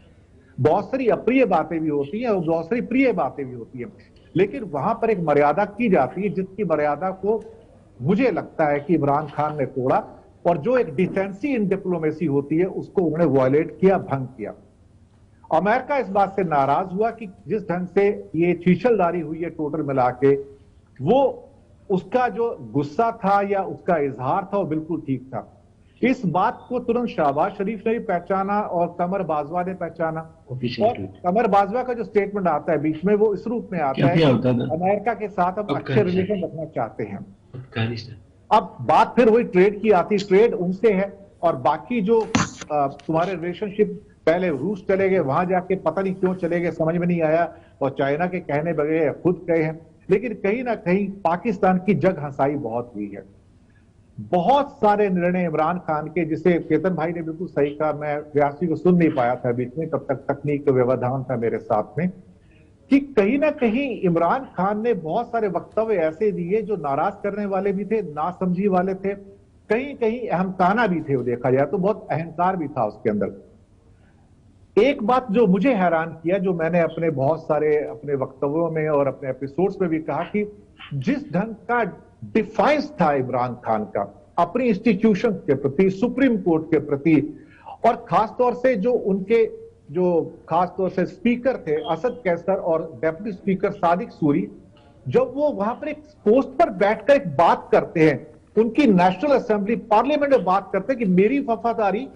बहुत सारी अप्रिय बातें भी होती हैं और बहुत सारी प्रिय बातें भी होती हैं, लेकिन वहां पर एक मर्यादा की जाती है, जिसकी मर्यादा को मुझे लगता है कि इमरान खान ने तोड़ा, और जो एक डिसेंसी इन डिप्लोमेसी होती है उसको उन्होंने वायलेट किया, भंग किया। अमेरिका इस बात से नाराज हुआ कि जिस ढंग से ये छीछलदारी हुई है टोटल मिला के, वो उसका जो गुस्सा था या उसका इजहार था वो बिल्कुल ठीक था। इस बात को तुरंत शहबाज शरीफ ने भी पहचाना और कमर बाजवा ने पहचाना। और कमर बाजवा का जो स्टेटमेंट आता है बीच में, वो इस रूप में आता है कि अमेरिका के साथ हम अच्छे रिलेशन रखना चाहते हैं। अब बात फिर वही ट्रेड की आती, ट्रेड उनसे है, और बाकी जो तुम्हारे रिलेशनशिप, पहले रूस चले गए, वहां जाके पता नहीं क्यों चले गए, समझ में नहीं आया, और चाइना के कहने बगैर खुद गए हैं, लेकिन कहीं ना कहीं पाकिस्तान की जग हंसाई बहुत हुई है। बहुत सारे निर्णय इमरान खान के, जिसे केतन भाई ने बिल्कुल सही कहा, मैं व्यास जी को सुन नहीं पाया था बीच में, तब तक तकनीक का व्यवधान था मेरे साथ में, कि कहीं ना कहीं इमरान खान ने बहुत सारे वक्तव्य ऐसे दिए जो नाराज करने वाले भी थे, नासमझी वाले थे, कहीं कहीं अहमकाना भी थे, वो देखा जाए तो बहुत अहंकार भी था उसके अंदर। एक बात जो मुझे हैरान किया, जो मैंने अपने बहुत सारे अपने वक्तव्यों में और अपने एपिसोड्स में भी कहा, कि जिस ढंग का डिफाइंस था इमरान खान का अपनी इंस्टीट्यूशन के प्रति, सुप्रीम कोर्ट के प्रति, और खासतौर से जो उनके जो खासतौर से स्पीकर थे असद कैसर और डेप्यूटी स्पीकर सादिक सूरी, जब वो वहां पर एक पोस्ट पर बैठकर एक बात करते हैं, उनकी नेशनल असेंबली पार्लियामेंट में बात करते हैं कि मेरी वफादारी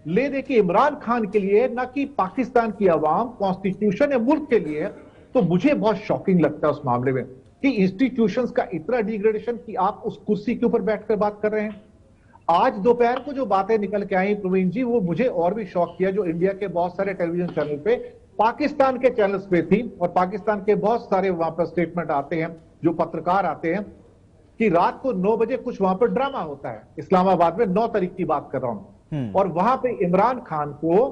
ले दे के इमरान खान के लिए, ना कि पाकिस्तान की आवाम, कॉन्स्टिट्यूशन या मुल्क के लिए, तो मुझे बहुत शॉकिंग लगता है उस मामले में कि इंस्टीट्यूशंस का इतना डिग्रेडेशन कि आप उस कुर्सी के ऊपर बैठकर बात कर रहे हैं। आज दोपहर को जो बातें निकल के आई प्रवीण जी, वो मुझे और भी शॉक किया, जो इंडिया के बहुत सारे टेलीविजन चैनल पे, पाकिस्तान के चैनल्स पे थी, और पाकिस्तान के बहुत सारे वहां पर स्टेटमेंट आते हैं, जो पत्रकार आते हैं, कि रात को 9 बजे कुछ वहां पर ड्रामा होता है इस्लामाबाद में, 9 तारीख की बात कर रहा हूं, और वहां पे इमरान खान को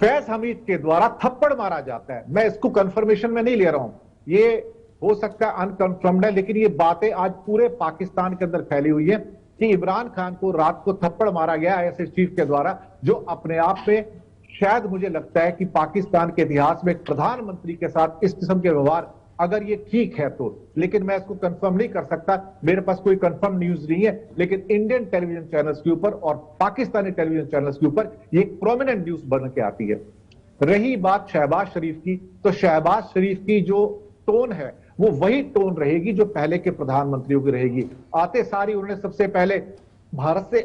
फैज हमीद के द्वारा थप्पड़ मारा जाता है। मैं इसको कंफर्मेशन में नहीं ले रहा हूं, ये हो सकता है अनकंफर्म्ड है, लेकिन ये बातें आज पूरे पाकिस्तान के अंदर फैली हुई है कि इमरान खान को रात को थप्पड़ मारा गया आईएसआई चीफ के द्वारा, जो अपने आप में शायद मुझे लगता है कि पाकिस्तान के इतिहास में एक प्रधानमंत्री के साथ इस किस्म के व्यवहार, अगर ये ठीक है तो, लेकिन मैं इसको कंफर्म नहीं कर सकता, मेरे पास कोई कंफर्म न्यूज नहीं है, लेकिन इंडियन टेलीविजन चैनल्स के ऊपर और पाकिस्तानी टेलीविजन चैनल्स के ऊपर ये एक प्रोमिनेंट न्यूज बन के आती है। रही बात शहबाज शरीफ की, तो शहबाज शरीफ की जो टोन है वो वही टोन रहेगी जो पहले के प्रधानमंत्रियों की रहेगी। आते सारी उन्होंने सबसे पहले भारत से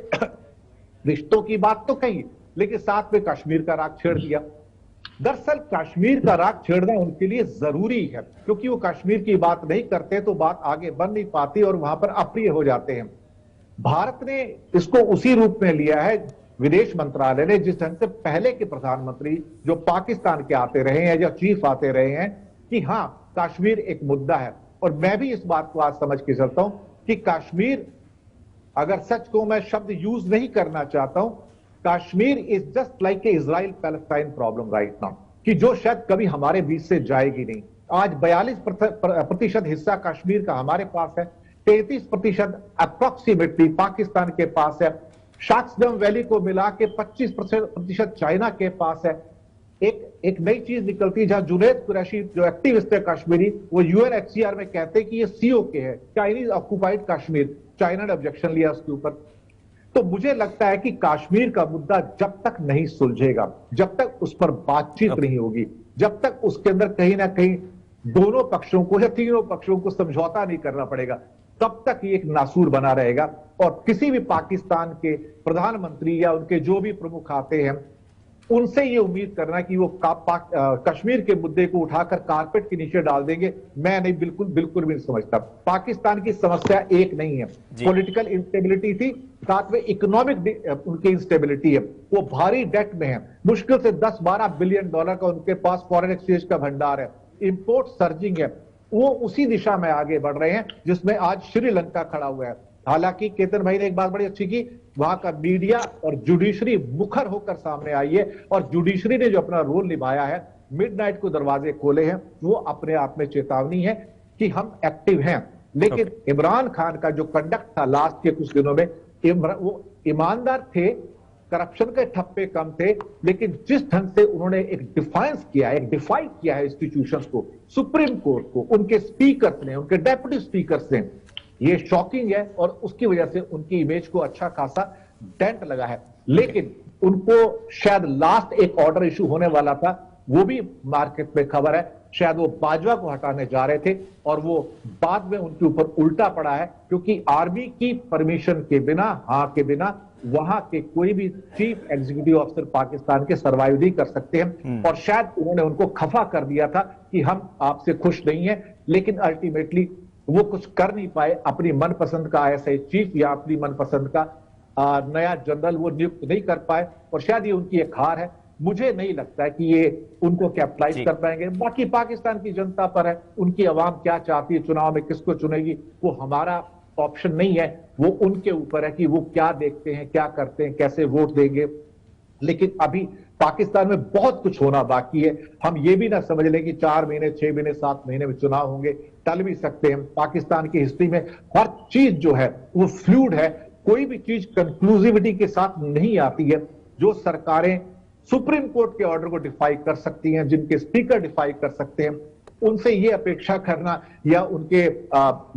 रिश्तों की बात तो कही, लेकिन साथ में कश्मीर का राग छेड़ दिया। दरअसल कश्मीर का राग छेड़ना उनके लिए जरूरी है, क्योंकि वो कश्मीर की बात नहीं करते तो बात आगे बढ़ नहीं पाती और वहां पर अप्रिय हो जाते हैं। भारत ने इसको उसी रूप में लिया है, विदेश मंत्रालय ने, जिस ढंग से पहले के प्रधानमंत्री जो पाकिस्तान के आते रहे हैं या चीफ आते रहे हैं, कि हां कश्मीर एक मुद्दा है। और मैं भी इस बात को आज समझ के चलता हूं कि कश्मीर, अगर सच को मैं शब्द यूज नहीं करना चाहता हूं, Kashmir is just like a Israel Palestine problem right now, कि जो शायद कभी हमारे बीच से जाएगी नहीं। आज 42% हिस्सा कश्मीर का हमारे पास है, 33% अप्रोक्सीमेटली पाकिस्तान के पास है, शाक्सडम वैली को मिला के 25% चाइना के पास है। एक नई चीज निकलती है, जहां जुनैद कुरैशी जो एक्टिविस्ट है कश्मीरी, वो यूएनएचसीआर में कहते हैं कि ये सीओ के है, चाइनीज ऑक्युपाइड कश्मीर, चाइना ने ऑब्जेक्शन लिया उसके ऊपर। तो मुझे लगता है कि कश्मीर का मुद्दा जब तक नहीं सुलझेगा, जब तक उस पर बातचीत नहीं होगी, जब तक उसके अंदर कहीं ना कहीं दोनों पक्षों को या तीनों पक्षों को समझौता नहीं करना पड़ेगा, तब तक ये एक नासूर बना रहेगा। और किसी भी पाकिस्तान के प्रधानमंत्री या उनके जो भी प्रमुख आते हैं, उनसे ये उम्मीद करना कि वो कश्मीर के मुद्दे को उठाकर कारपेट के नीचे डाल देंगे, मैं नहीं, बिल्कुल बिल्कुल भी नहीं समझता। पाकिस्तान की समस्या एक नहीं है, पॉलिटिकल इंस्टेबिलिटी थी, साथ में इकोनॉमिक उनकी इंस्टेबिलिटी है, वो भारी डेट में है, मुश्किल से 10-12 बिलियन डॉलर का उनके पास फॉरेन एक्सचेंज का भंडार है, इंपोर्ट सर्जिंग है, वो उसी दिशा में आगे बढ़ रहे हैं जिसमें आज श्रीलंका खड़ा हुआ है। हालांकि केतन भाई ने एक बात बड़ी अच्छी की, वहां का मीडिया और जुडिशरी मुखर होकर सामने आई है, और जुडिशरी ने जो अपना रोल निभाया है, मिडनाइट को दरवाजे खोले हैं, वो अपने आप में चेतावनी है कि हम एक्टिव हैं। लेकिन इमरान खान का जो कंडक्ट था लास्ट के कुछ दिनों में, वो ईमानदार थे, करप्शन के ठप्पे कम थे, लेकिन जिस ढंग से उन्होंने एक डिफाइंस किया है, एक डिफाई किया है इंस्टीट्यूशंस को, सुप्रीम कोर्ट को, उनके स्पीकर्स ने, उनके डेप्यूटी स्पीकर्स ने, ये शॉकिंग है, और उसकी वजह से उनकी इमेज को अच्छा खासा डेंट लगा है। लेकिन उनको शायद लास्ट एक ऑर्डर इशू होने वाला था, वो भी मार्केट में खबर है, शायद वो बाजवा को हटाने जा रहे थे और वो बाद में उनके ऊपर उल्टा पड़ा है, क्योंकि आर्मी की परमिशन के बिना, हां के बिना, वहां के कोई भी चीफ एग्जीक्यूटिव ऑफिसर पाकिस्तान के सर्वाइव नहीं कर सकते हैं। और शायद उन्होंने उनको खफा कर दिया था कि हम आपसे खुश नहीं है, लेकिन अल्टीमेटली वो कुछ कर नहीं पाए, अपनी मनपसंद का आईएसआई चीफ या अपनी मनपसंद का नया जनरल वो नियुक्त नहीं कर पाए, और शायद ये उनकी एक हार है। मुझे नहीं लगता है कि ये उनको कैपिटलाइज कर पाएंगे। बाकी पाकिस्तान की जनता पर है, उनकी आवाम क्या चाहती है, चुनाव में किसको चुनेगी, वो हमारा ऑप्शन नहीं है, वो उनके ऊपर है कि वो क्या देखते हैं, क्या करते हैं, कैसे वोट देंगे। लेकिन अभी पाकिस्तान में बहुत कुछ होना बाकी है। हम ये भी ना समझ लें कि 4 महीने, 6 महीने, 7 महीने में चुनाव होंगे, टल भी सकते हैं। पाकिस्तान की हिस्ट्री में हर चीज जो है वो फ्लूइड है, कोई भी चीज कंक्लूसिविटी के साथ नहीं आती है। जो सरकारें सुप्रीम कोर्ट के ऑर्डर को डिफाई कर सकती हैं, जिनके स्पीकर डिफाई कर सकते हैं, उनसे ये अपेक्षा करना या उनके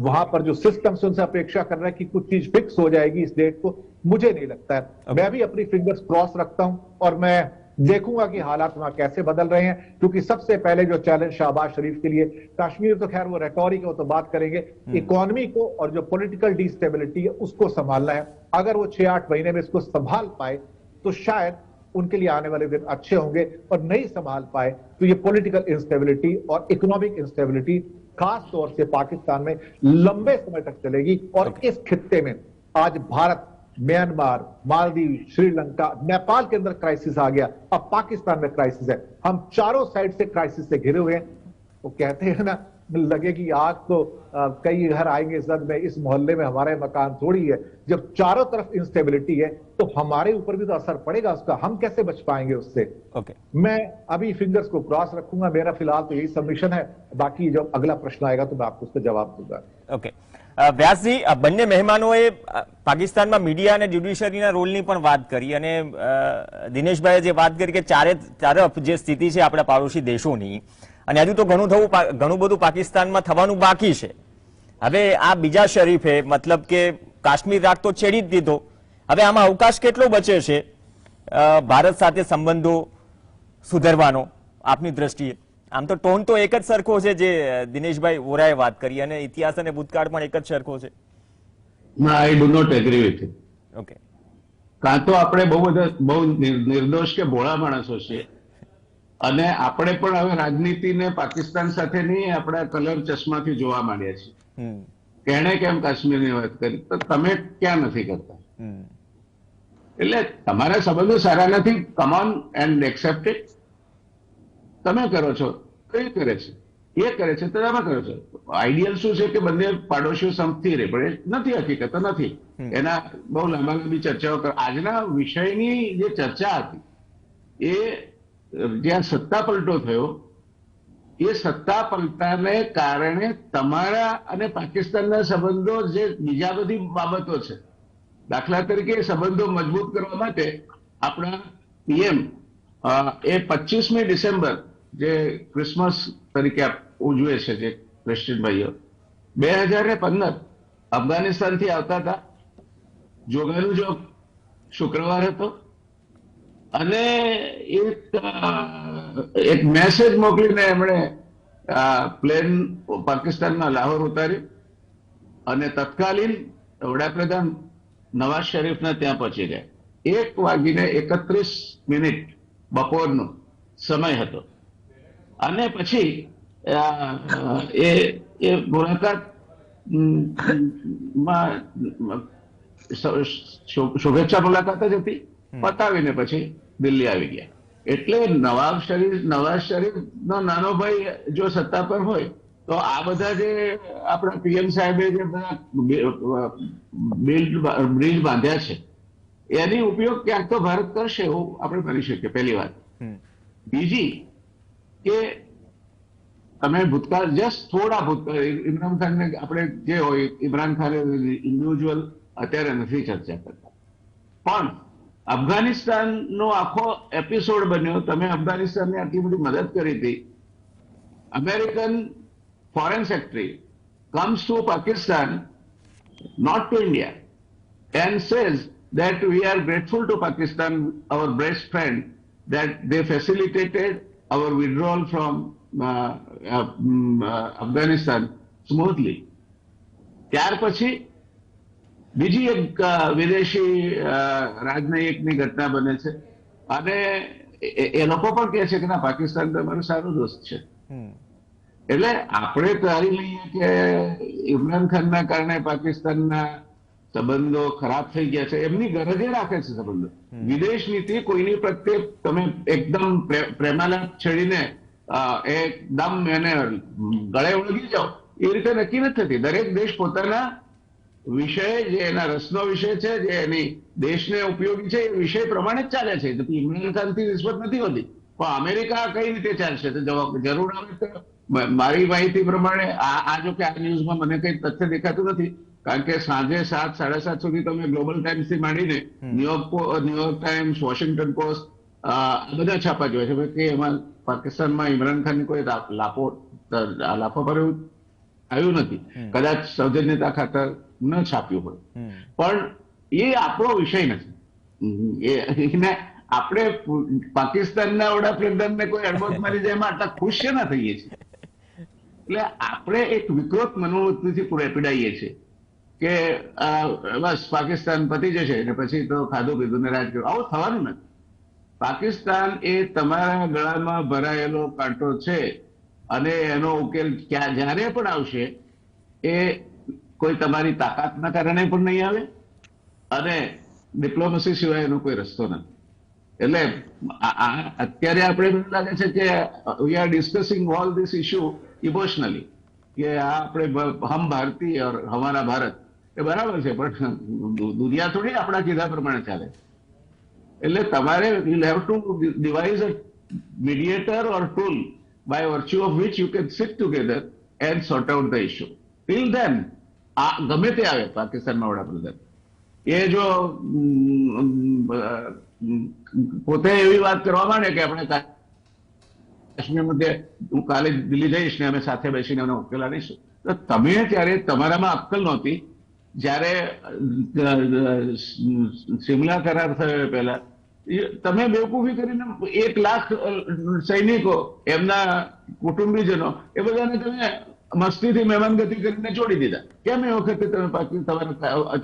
वहां पर जो सिस्टम से उनसे अपेक्षा करना कि कुछ चीज फिक्स हो जाएगी इस डेट को, मुझे नहीं लगता है। मैं भी अपनी फिंगर्स क्रॉस रखता हूं और मैं देखूंगा कि हालात वहां कैसे बदल रहे हैं, क्योंकि सबसे पहले जो चैलेंज शहबाज शरीफ के लिए, कश्मीर तो खैर वो रेटोरिक है, वो तो बात करेंगे, इकोनॉमी को और जो पॉलिटिकल डिस्टेबिलिटी है उसको संभालना है। अगर वो 6-8 महीने में इसको संभाल पाए तो शायद उनके लिए आने वाले दिन अच्छे होंगे, और नहीं संभाल पाए तो ये पॉलिटिकल इंस्टेबिलिटी और इकोनॉमिक इंस्टेबिलिटी खास तौर से पाकिस्तान में लंबे समय तक चलेगी। और इस खित्ते में आज भारत, म्यांमार, मालदीव, श्रीलंका, नेपाल के अंदर क्राइसिस आ गया, अब पाकिस्तान में क्राइसिस है। हम चारों साइड से क्राइसिस से घिरे हुए हैं। वो कहते हैं ना, लगे कि आग तो कई घर आएंगे जद में, इस मोहल्ले में हमारे मकान थोड़ी है। जब चारों तरफ इंस्टेबिलिटी है तो हमारे ऊपर भी तो असर पड़ेगा उसका, हम कैसे बच पाएंगे उससे। मैं अभी फिंगर्स को क्रॉस रखूंगा। मेरा फिलहाल तो यही सबमिशन है, बाकी जब अगला प्रश्न आएगा तो मैं आपको उसका जवाब दूंगा। વ્યાસજી, બંને મહેમાનોએ પાકિસ્તાનમાં મીડિયા અને જ્યુડિશરીના રોલની પણ વાત કરી, અને દિનેશભાઈએ જે વાત કરી કે ચારે તરફ જે સ્થિતિ છે આપણા પાડોશી દેશોની, અને હજુ તો ઘણું બધું પાકિસ્તાનમાં થવાનું બાકી છે. હવે આ બીજા શરીફે મતલબ કે કાશ્મીર રાગ તો છેડી જ દીધો, હવે આમાં અવકાશ કેટલો બચે છે ભારત સાથે સંબંધો સુધારવાનો આપની દ્રષ્ટિએ? આમ તો ટોન તો એક જ સરખો છે, જે દિનેશભાઈ વોરાએ વાત કરી, અને ઇતિહાસ અને ભૂતકાળ પણ એક જ સરખો છે. I do not agree with it. Okay, કાં તો આપણે બહુ નિર્દોષ કે ભોળા માણસો છીએ, અને આપણે પણ હવે રાજનીતિને પાકિસ્તાન સાથેની આપણા કલર ચશ્માથી જોવા માંડ્યા છીએ. કેણે કેમ કાશ્મીરની વાત કરી, તો તમે ક્યાં નથી કરતા? એટલે તમારા સંબંધો સારા નથી, come on and accept it. તમે કરો છો, કઈ કરે છે, એ કરે છે તો તમે કરો છો. આઈડિયલ શું છે કે બંને પાડોશીઓ સંપથી રહે, પણ એ નથી, હકીકત નથી. એના બહુ લાંબી ચર્ચાઓ કર. આજના વિષયની જે ચર્ચા હતી એ જ્યાં સત્તા પલટો થયો, એ સત્તા પલટાને કારણે તમારા અને પાકિસ્તાનના સંબંધો જે બીજા બધી બાબતો છે, દાખલા તરીકે સંબંધો મજબૂત કરવા માટે આપણા પીએમ એ 25મી ડિસેમ્બર જે ક્રિસમસ તરીકે ઉજવે છે જે ક્રિશ્ચિયન ભાઈઓ, 2015 અફઘાનિસ્તાનથી આવતા હતા. જોગાનું જો શુક્રવાર હતો, અને એક મેસેજ મોકલીને એમણે પ્લેન પાકિસ્તાનના લાહોર ઉતાર્યું, અને તત્કાલીન વડાપ્રધાન નવાઝ શરીફના ત્યાં પહોંચી ગયા. 1:31 બપોરનો સમય હતો. અને પછી એ મુલાકાત શુભેચ્છા મુલાકાત જ હતી. પતાવીને પછી દિલ્હી આવી ગયા. એટલે નવાઝ શરીફ નો નાનો ભાઈ જો સત્તા પર હોય તો આ બધા જે આપણા પીએમ સાહેબે જે બધા બ્રિજ બાંધ્યા છે એની ઉપયોગ ક્યાંક તો ભારત કરશે એવું આપણે માની શકીએ. પહેલી વાત. બીજી કે તમે ભૂતકાળ જસ્ટ થોડા ભૂતકાળ ઇમરાન ખાનને આપણે જે હોય, ઇમરાન ખાન ઇન્ડિવિજ્યુઅલ અત્યારે નથી ચર્ચા કરતા, પણ અફઘાનિસ્તાનનો આખો એપિસોડ બન્યો. તમે અફઘાનિસ્તાનને આટલી બધી મદદ કરી હતી. American foreign secretary comes to Pakistan, not to India, and says that we are grateful to Pakistan, our best friend, that they facilitated our withdrawal from Afghanistan smoothly. ત્યાર પછી બીજી એક વિદેશી રાજનયિકની ઘટના બને છે, અને એ લોકો પણ કહે છે કે ના, પાકિસ્તાન તો અમારો સારો દોસ્ત છે. એટલે આપણે ધારી લઈએ કે ઇમરાન ખાનના કારણે પાકિસ્તાનના સંબંધો ખરાબ થઈ ગયા છે. એમની ગરજે રાખે છે સંબંધો. વિદેશ નીતિ કોઈની પ્રત્યે તમે એકદમ પ્રેમાલાપ છેડીને એકદમ એને ગળે વળગી જાઓ એ રીતે નક્કી નથી થતી. દરેક દેશ પોતાના વિષય જે એના રસનો વિષય છે, જે એની દેશને ઉપયોગી છે, એ વિષય પ્રમાણે જ ચાલે છે. તો ઇમરાન ખાનથી રિશ્વત નથી હોતી, પણ અમેરિકા કઈ રીતે ચાલશે? તો જરૂર આવે તો મારી માહિતી પ્રમાણે આ જો કે આ ન્યૂઝમાં મને કઈ તથ્ય દેખાતું નથી, કારણ કે સાંજે 7, 7:30 સુધી તમે ગ્લોબલ ટાઈમ્સ થી માંડીને ન્યુયોર્ક ટાઈમ્સ, વોશિંગ્ટન પોસ્ટ આ બધા છાપા જોયા છે કે એમાં પાકિસ્તાનમાં ઇમરાન ખાનની કોઈ લાફો પર આવ્યું નથી. કદાચ સૌજન્યતા ખાતર ન છાપ્યું હોય, પણ એ આપણો વિષય નથી. એને આપણે પાકિસ્તાનના વડાપ્રધાનને કોઈ અડબોત મારી જાય એમાં આટલા ખુશ ના થઈએ છીએ. એટલે આપણે એક વિકૃત મનોવૃત્તિથી પીડાઈએ છીએ કે બસ પાકિસ્તાન પતી જશે ને પછી તો ખાધું પીધું ને રાજ કર્યું. આવું થવાનું નથી. પાકિસ્તાન એ તમારા ગળામાં ભરાયેલો કાંટો છે અને એનો ઉકેલ જ્યારે પણ આવશે એ કોઈ તમારી તાકાતના કારણે પણ નહીં આવે અને ડિપ્લોમસી સિવાય એનો કોઈ રસ્તો નથી. એટલે અત્યારે આપણે મને લાગે છે કે we are discussing all this issue emotionally, કે આ આપણે હમ ભારતીય ઓર હમારા ભારત એ બરાબર છે, પણ દુનિયા થોડી આપણા કીધા પ્રમાણે ચાલે. એટલે તમારે you'll have to devise a mediator or tool by virtue of which you can sit together and sort out the issue. Till then, ગમે તે આવે પાકિસ્તાનમાં વડાપ્રધાન, એ જો પોતે એવી વાત કરવા માંડે કે આપણે કાશ્મીર મધ્ય હું કાલે દિલ્હી જઈશ ને અમે સાથે બેસીને એનો ઉકેલ આવીશું, તો તમે ત્યારે તમારામાં અક્કલ નહોતી જ્યારે સિમલા કરાર થયો પહેલા તમે બેવકૂફી કરીને 1 લાખ સૈનિકો, એમના કુટુંબીજનો એ બધાને તમે મસ્તીથી મહેમાનગતિ કરીને છોડી દીધા. કેમ એ વખતે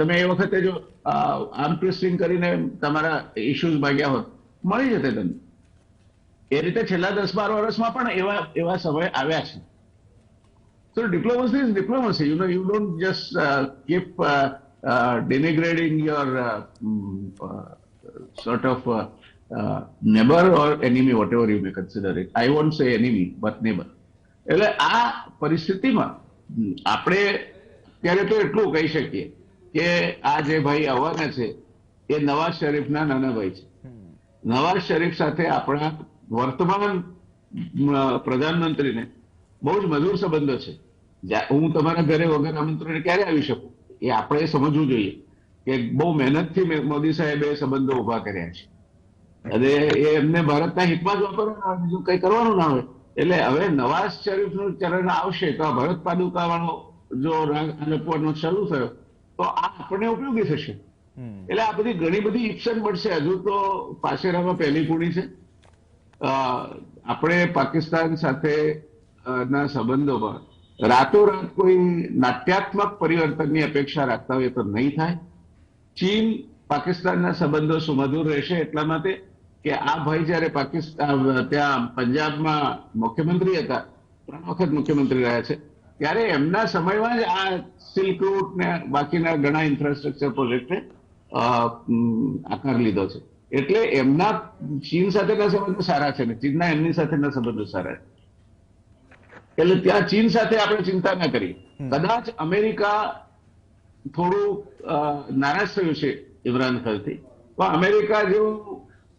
તમે એ વખતે જો આર્મ ટ્વિસ્ટિંગ કરીને તમારા ઇશ્યુઝ ભાગ્યા હોત, મળી જતે તમને. એ રીતે છેલ્લા 10-12 વર્ષમાં પણ એવા સમય આવ્યા છે. So diplomacy is diplomacy. You don't just keep denigrating your sort of neighbor or enemy, whatever you may consider it. I won't say enemy, but neighbor. એટલે આ પરિસ્થિતિમાં આપણે ત્યારે તો એટલું કહી શકીએ કે આ જે ભાઈ આવવાના છે એ નવાઝ શરીફના નાના ભાઈ છે. નવાઝ શરીફ સાથે આપણા વર્તમાન પ્રધાનમંત્રીને બહુ જ મધુર સંબંધો છે. હું તમારા ઘરે વગર આમંત્રણે ક્યારે આવી શકું? એ આપણે સમજવું જોઈએ કે બહુ મહેનતથી મોદી સાહેબે સંબંધો ઉભા કર્યા છે અને એ એમને ભારતના હિતમાં જ વાપરવાના, બીજું કઈ કરવાનું ના હોય. એટલે હવે નવાઝ શરીફનું ચરણ આવશે તો આ ભરત પાદુકાવાનો જો અનુપવાનો શરૂ થયો તો આ આપણને ઉપયોગી થશે. એટલે આ બધી ઘણી બધી ઇપ્સન મળશે. હજુ તો પાસેરામાં પહેલી પૂણી છે. આપણે પાકિસ્તાન સાથે ના સંબંધોમાં રાતોરાત કોઈ નાટ્યાત્મક પરિવર્તનની અપેક્ષા રાખતા હોય તો નહીં થાય. ચીન પાકિસ્તાનના સંબંધો સુમધુર રહેશે એટલા માટે કે આ ભાઈ જયારે પાકિસ્તાન ત્યાં પંજાબમાં મુખ્યમંત્રી હતા, 3 વખત મુખ્યમંત્રી રહ્યા છે, ત્યારે એમના સમયમાં જ આ સિલ્ક રૂટ ને બાકીના ઘણા ઇન્ફ્રાસ્ટ્રક્ચર પ્રોજેક્ટે આકાર લીધો છે. એટલે એમના ચીન સાથેના સંબંધો સારા છે ને ચીનના એમની સાથેના સંબંધો સારા છે. એટલે ત્યાં ચીન સાથે આપણે ચિંતા ના કરીએ. કદાચ અમેરિકા થોડું નારાજ થયું છે ઇમરાન ખાનથી, પણ અમેરિકા જેવું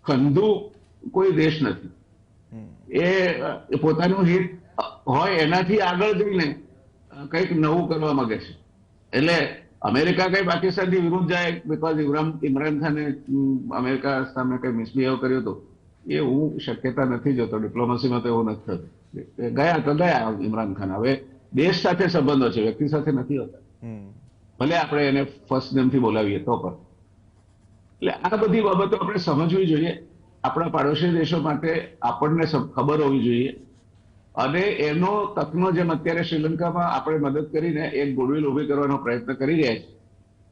ખંધુ કોઈ દેશ નથી. એ પોતાનું હિત હોય એનાથી આગળ જઈને કંઈક નવું કરવા માંગે છે. એટલે અમેરિકા કઈ પાકિસ્તાનથી વિરુદ્ધ જાય બીકોઝ ઇમરાન ખાને અમેરિકા સામે કઈ મિસબિહેવ કર્યું હતું, એ હું શક્યતા નથી જોતો. ડિપ્લોમસીમાં તો એવું નથી થતું. ગયા તો ગયા ઇમરાન ખાન. હવે દેશ સાથે સંબંધો છે, વ્યક્તિ સાથે નથી હોતા. ભલે આપણે એને ફર્સ્ટ નેમથી બોલાવીએ તો પણ. એટલે આ બધી બાબતો આપણે સમજવી જોઈએ. આપણા પાડોશી દેશો માટે આપણને ખબર હોવી જોઈએ અને એનો તકનો જેમ અત્યારે શ્રીલંકામાં આપણે મદદ કરીને એક ગુડવિલ ઉભી કરવાનો પ્રયત્ન કરી રહ્યા છીએ,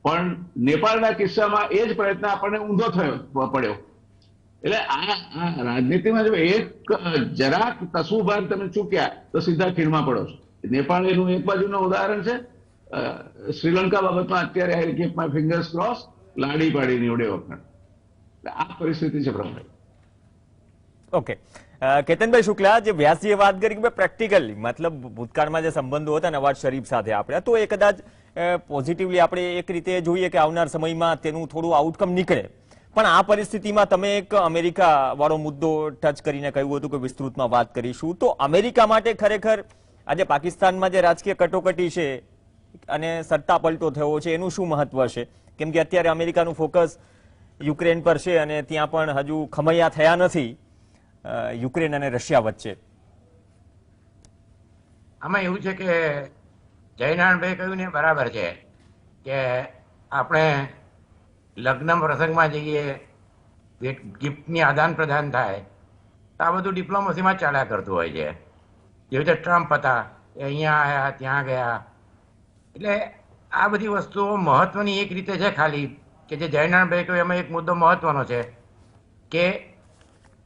પણ નેપાળના કિસ્સામાં એ જ પ્રયત્ન આપણને ઊંધો પડ્યો. એટલે આ રાજનીતિમાં જો એક જરાક કસુભાર તમે ચૂક્યા તો સીધા ખીણમાં પડો છો. નેપાળ એનું એક બાજુનું ઉદાહરણ છે. શ્રીલંકા બાબતમાં અત્યારે I keep my fingers crossed, લાડી પાડી નીવડે વખણ. આ પરિસ્થિતિ છે પ્રમાણે. ઓકે, કેતનભાઈ શુક્લા, જે વ્યાસજીએ વાત કરી કે પ્રેક્ટિકલી મતલબ ભૂતકાળમાં જે સંબંધો હતા નવાઝ શરીફ સાથે આપણે, તો એ કદાચ પોઝિટિવલી આપણે એક રીતે જોઈએ કે આવનાર સમયમાં તેનું થોડું આઉટકમ નીકળે. પણ આ પરિસ્થિતિમાં તમે એક અમેરિકા વાળો મુદ્દો ટચ કરીને કહ્યું હતું કે વિસ્તૃતમાં વાત કરીશું, તો અમેરિકા માટે ખરેખર આજે પાકિસ્તાનમાં જે રાજકીય કટોકટી છે અને સત્તા પલટો થયો છે એનું શું મહત્વ છે? કેમ કે અત્યારે અમેરિકાનું ફોકસ યુક્રેન પર છે અને ત્યાં પણ હજુ ખમૈયા થયા નથી યુક્રેન અને રશિયા વચ્ચે. આમાં એવું છે કે જયનારાયણભાઈ કહ્યું ને બરાબર છે કે આપણે લગ્ન પ્રસંગમાં જઈએ, ગિફ્ટની આદાન પ્રદાન થાય તો આ બધું ડિપ્લોમસીમાં ચાલ્યા કરતું હોય છે. જેવી રીતે ટ્રમ્પ હતા એ અહીંયા આવ્યા, ત્યાં ગયા. એટલે આ બધી વસ્તુઓ મહત્વની એક રીતે છે ખાલી કે જે જયનારાયણભાઈ કહ્યું એમાં એક મુદ્દો મહત્વનો છે કે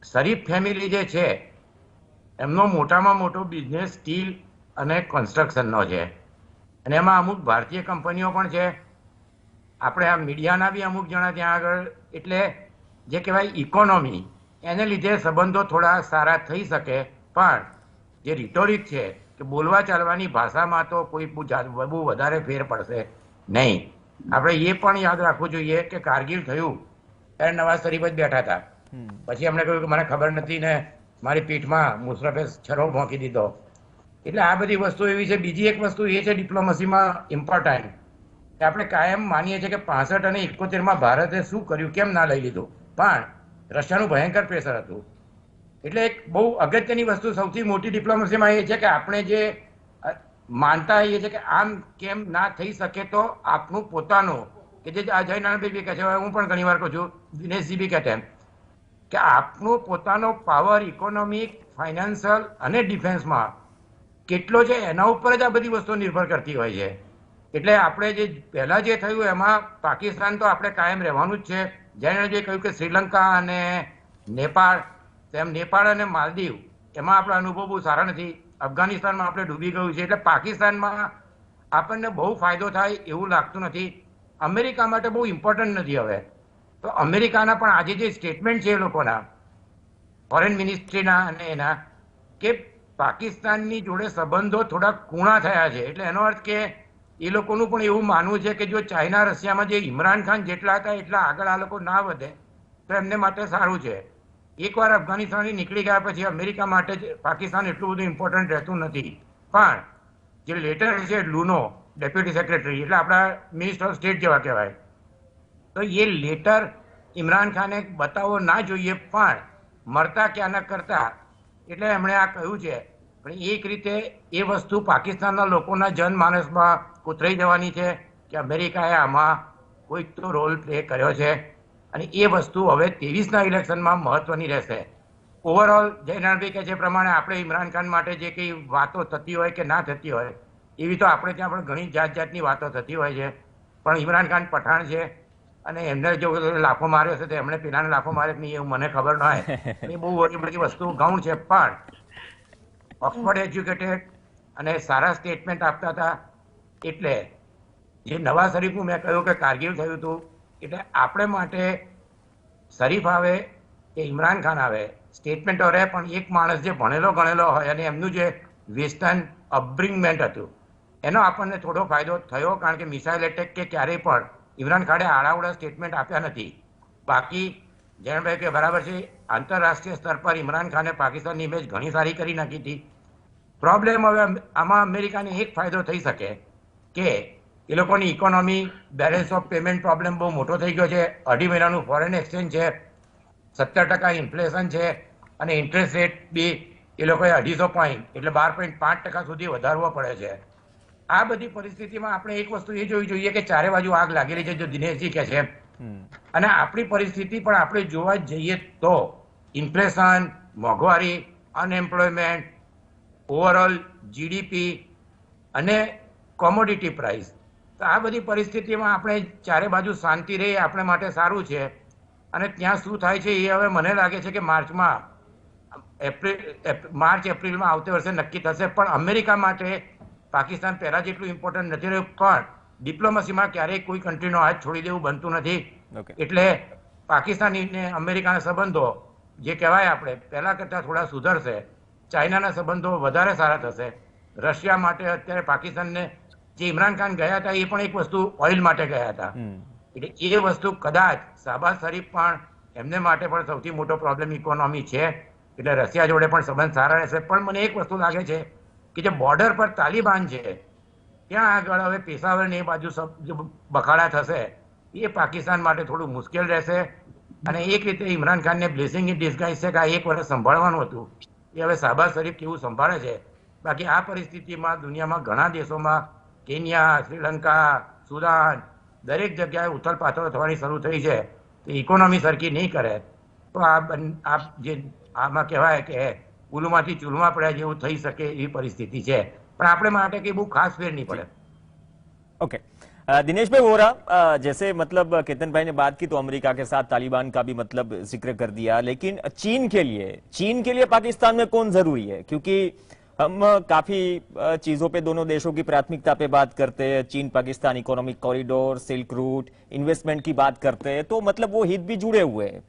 શરીફ ફેમિલી જે છે એમનો મોટામાં મોટો બિઝનેસ સ્ટીલ અને કન્સ્ટ્રક્શનનો છે અને એમાં અમુક ભારતીય કંપનીઓ પણ છે. આપણે આ મીડિયાના બી અમુક જણા ત્યાં આગળ, એટલે જે કહેવાય ઇકોનોમી, એને લીધે સંબંધો થોડા સારા થઈ શકે. પણ જે રિટોરિક છે કે બોલવા ચાલવાની ભાષામાં તો કોઈ બહુ વધારે ફેર પડશે નહીં. આપણે એ પણ યાદ રાખવું જોઈએ કે કારગિલ થયું ત્યારે નવાઝ શરીફ જ બેઠા હતા, પછી એમણે કહ્યું કે મને ખબર નથી ને મારી પીઠમાં મુશરફે છરો ભોંકી દીધો. એટલે આ બધી વસ્તુ એવી છે. બીજી એક વસ્તુ એ છે ડિપ્લોમસીમાં ઇમ્પોર્ટન્ટ કે આપણે કાયમ માનીએ છીએ કે 65 અને 71માં ભારતે શું કર્યું, કેમ ના લઈ લીધું, પણ રશિયાનું ભયંકર પ્રેશર હતું. એટલે એક બહુ અગત્યની વસ્તુ સૌથી મોટી ડિપ્લોમસીમાં એ છે કે આપણે જે માનતા હોઈએ છીએ કે આમ કેમ ના થઈ શકે, તો આપણું પોતાનું કે જે જયનારાયણભાઈ બી કહે છે, હું પણ ઘણી વાર કહું છું, દિનેશજી બી કહે છે કે આપણું પોતાનો પાવર ઇકોનોમિક, ફાઇનાન્શિયલ અને ડિફેન્સમાં કેટલો છે એના ઉપર જ આ બધી વસ્તુઓ નિર્ભર કરતી હોય છે. એટલે આપણે જે પહેલા જે થયું એમાં પાકિસ્તાન તો આપણે કાયમ રહેવાનું જ છે. જયનારાયણજીએ કહ્યું કે શ્રીલંકા અને નેપાળ, તેમ નેપાળ અને માલદીવ એમાં આપણા અનુભવ બહુ સારા નથી. અફઘાનિસ્તાનમાં આપણે ડૂબી ગયું છે. એટલે પાકિસ્તાનમાં આપણને બહુ ફાયદો થાય એવું લાગતું નથી. અમેરિકા માટે બહુ ઇમ્પોર્ટન્ટ નથી હવે. તો અમેરિકાના પણ આજે જે સ્ટેટમેન્ટ છે એ લોકોના ફોરેન મિનિસ્ટ્રીના અને એના કે પાકિસ્તાનની જોડે સંબંધો થોડા કૂણા થયા છે. એટલે એનો અર્થ કે એ લોકોનું પણ એવું માનવું છે કે જો ચાઇના રશિયામાં જે ઇમરાન ખાન જેટલા હતા એટલા આગળ આ લોકો ના વધે તો એમને માટે સારું છે. એકવાર અફઘાનિસ્તાનથી નીકળી ગયા પછી અમેરિકા માટે પાકિસ્તાન એટલું બધું ઇમ્પોર્ટન્ટ રહેતું નથી. પણ જે લેટર છે લુનો, ડેપ્યુટી સેક્રેટરી, એટલે આપણા મિનિસ્ટર ઓફ સ્ટેટ જેવા કહેવાય, તો એ લેટર ઇમરાન ખાને બતાવવો ના જોઈએ, પણ મરતા ક્યાં ન કરતા, એટલે એમણે આ કહ્યું છે. પણ એક રીતે એ વસ્તુ પાકિસ્તાનના લોકોના જનમાનસમાં કોતરાઈ જવાની છે કે અમેરિકાએ આમાં કોઈક તો રોલ પ્લે કર્યો છે અને એ વસ્તુ હવે 23ના ઇલેક્શનમાં મહત્વની રહેશે. ઓવરઓલ જયનારાયણભાઈ કહે છે પ્રમાણે આપણે ઇમરાન ખાન માટે જે કંઈ વાતો થતી હોય કે ના થતી હોય એવી તો આપણે ત્યાં પણ ઘણી જાતની વાતો થતી હોય છે. પણ ઇમરાન ખાન પઠાણ છે અને એમને જો લાફો માર્યો છે તો એમણે પેલાને લાફો માર્યો નહીં એવું મને ખબર ન હોય. એ બહુ બધી વસ્તુ ગૌણ છે. પણ ઓક્સફર્ડ એજ્યુકેટેડ અને સારા સ્ટેટમેન્ટ આપતા હતા. એટલે જે નવાઝ શરીફનું મેં કહ્યું કે કારગિલ થયું હતું, એટલે આપણે માટે શરીફ આવે કે ઇમરાન ખાન આવે, સ્ટેટમેન્ટો રહે, પણ એક માણસ જે ભણેલો ગણેલો હોય અને એમનું જે વેસ્ટર્ન અપબ્રિંગમેન્ટ હતું એનો આપણને થોડો ફાયદો થયો. કારણ કે મિસાઇલ એટેક કે ક્યારેય પણ ઇમરાન ખાને આડાવડા સ્ટેટમેન્ટ આપ્યા નથી. બાકી જયણભાઈ કે બરાબર છે, આંતરરાષ્ટ્રીય સ્તર પર ઇમરાન ખાને પાકિસ્તાનની ઇમેજ ઘણી સારી કરી નાખી હતી. પ્રોબ્લેમ હવે આમાં અમેરિકાને એક ફાયદો થઈ શકે કે એ લોકોની economy, balance of payment problem બહુ મોટો થઈ ગયો છે. 2.5 મહિનાનું ફોરેન એક્સચેન્જ છે, 17% ઇન્ફ્લેશન છે અને ઇન્ટરેસ્ટ રેટ બી એ લોકોએ 250 પોઈન્ટ એટલે 12.5% સુધી વધારવો પડે છે. આ બધી પરિસ્થિતિમાં આપણે એક વસ્તુ એ જોવી જોઈએ કે ચારે બાજુ આગ લાગેલી છે, જો દિનેશજી કહે છે, અને આપણી પરિસ્થિતિ પણ આપણે જોવા જઈએ તો ઇન્ફ્લેશન, મોંઘવારી, અનએમ્પ્લોયમેન્ટ, ઓવરઓલ જીડીપી અને કોમોડિટી પ્રાઇસ, તો આ બધી પરિસ્થિતિમાં આપણે ચારે બાજુ શાંતિ રહે આપણે માટે સારું છે. અને ત્યાં શું થાય છે એ હવે મને લાગે છે કે માર્ચ એપ્રિલમાં આવતે વર્ષે નક્કી થશે. પણ અમેરિકા માટે પાકિસ્તાન પહેલા જેટલું ઇમ્પોર્ટન્ટ નથી રહ્યું, પણ ડિપ્લોમસીમાં ક્યારેય કોઈ કન્ટ્રીનો હાથ છોડી દેવું બનતું નથી. એટલે પાકિસ્તાન અને અમેરિકાના સંબંધો જે કહેવાય આપણે પહેલા કરતાં થોડા સુધરશે. ચાઇનાના સંબંધો વધારે સારા થશે. રશિયા માટે અત્યારે પાકિસ્તાનને જે ઇમરાન ખાન ગયા હતા એ પણ એક વસ્તુ ઓઇલ માટે ગયા હતા. એટલે એ વસ્તુ કદાચ શાહબાઝ શરીફ પણ એમને માટે પણ સૌથી મોટો પ્રોબ્લેમ ઇકોનોમી છે. એટલે રશિયા જોડે પણ સંબંધ સારા રહેશે. પણ મને એક વસ્તુ લાગે છે કે જે બોર્ડર પર તાલિબાન છે ત્યાં આગળ હવે પેશાવરની એ બાજુ જો બખાડા થશે એ પાકિસ્તાન માટે થોડું મુશ્કેલ રહેશે. અને એક રીતે ઇમરાન ખાનને બ્લેસિંગ ઇન ડિસ્ગાઇઝ છે કે આ એક વર્ષ સંભાળવાનું હતું એ હવે શાહબાઝ શરીફ કેવું સંભાળે છે. બાકી આ પરિસ્થિતિમાં દુનિયામાં ઘણા દેશોમાં કેન્યા, શ્રીલંકા, સુદાન દરેક જગ્યાએ ઉથલ પાથલ થવાની શરૂ થઈ છે. તો ઇકોનોમી સરખી નહીં કરે તો આ જે આમાં કહેવાય કે ઉલુમાંથી ચૂલમાં પડ્યા જેવું થઈ શકે એવી પરિસ્થિતિ છે. પણ આપણે માટે કંઈ બહુ ખાસ ફેર नहीं पड़े. ओके दिनेश भाई वोरा, जैसे मतलब केतन भाई ने बात की तो अमेरिका के साथ तालिबान का भी मतलब जिक्र कर दिया, लेकिन चीन के लिए पाकिस्तान में कौन जरूरी है? क्योंकि हम काफी चीजों पे दोनों देशों की प्राथमिकता पे बात करते हैं, चीन Pakistan economic corridor, silk route, investment की बात करते हैं, तो मतलब वो हित भी जुड़े हुए हैं.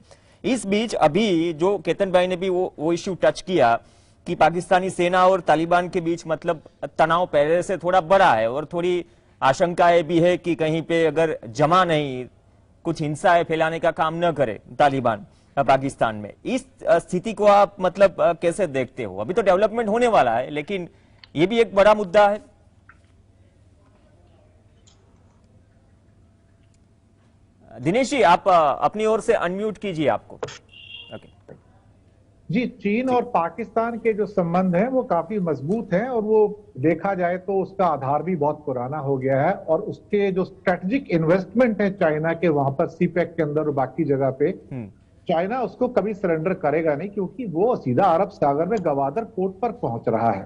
इस बीच अभी जो केतन भाई ने भी वो इश्यू टच किया कि पाकिस्तानी सेना और तालिबान के बीच मतलब तनाव पहले से थोड़ा बड़ा है और थोड़ी आशंकाएं भी है कि कहीं पे अगर जमा नहीं, कुछ हिंसा फैलाने का काम न करे तालिबान पाकिस्तान में. इस स्थिति को आप मतलब कैसे देखते हो? अभी तो डेवलपमेंट होने वाला है, लेकिन ये भी एक बड़ा मुद्दा है. दिनेश जी, आप अपनी ओर से अनम्यूट कीजिए आपको. ओके जी, चीन और पाकिस्तान के जो संबंध हैं वो काफी मजबूत हैं और वो देखा जाए तो उसका आधार भी बहुत पुराना हो गया है. और उसके जो स्ट्रेटेजिक इन्वेस्टमेंट है चाइना के वहां पर सीपेक के अंदर और बाकी जगह पे, चाइना उसको कभी सरेंडर करेगा नहीं, क्योंकि वो सीधा अरब सागर में गवादर पोर्ट पर पहुंच रहा है.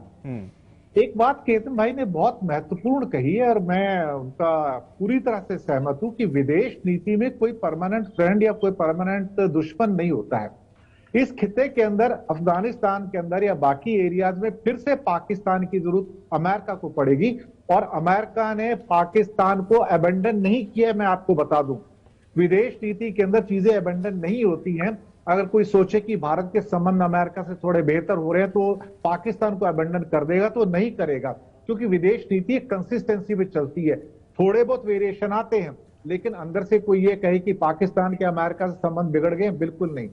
एक बात केतन भाई ने बहुत महत्वपूर्ण कही है और मैं उनका पूरी तरह से सहमत हूं कि विदेश नीति में कोई परमानेंट फ्रेंड या कोई परमानेंट दुश्मन नहीं होता है. इस खिते के अंदर, अफगानिस्तान के अंदर या बाकी एरियाज में फिर से पाकिस्तान की जरूरत अमेरिका को पड़ेगी. और अमेरिका ने पाकिस्तान को अबेंडन नहीं किया. मैं आपको बता दूं, विदेश नीति के अंदर चीजें अबेंडन नहीं होती हैं. अगर कोई सोचे कि भारत के संबंध अमेरिका से थोड़े बेहतर हो रहे हैं तो पाकिस्तान को अबेंडन कर देगा, तो नहीं करेगा. क्योंकि विदेश नीति एक कंसिस्टेंसी में चलती है. थोड़े बहुत वेरिएशन आते हैं, लेकिन अंदर से कोई ये कहे कि पाकिस्तान के अमेरिका से संबंध बिगड़ गए, बिल्कुल नहीं.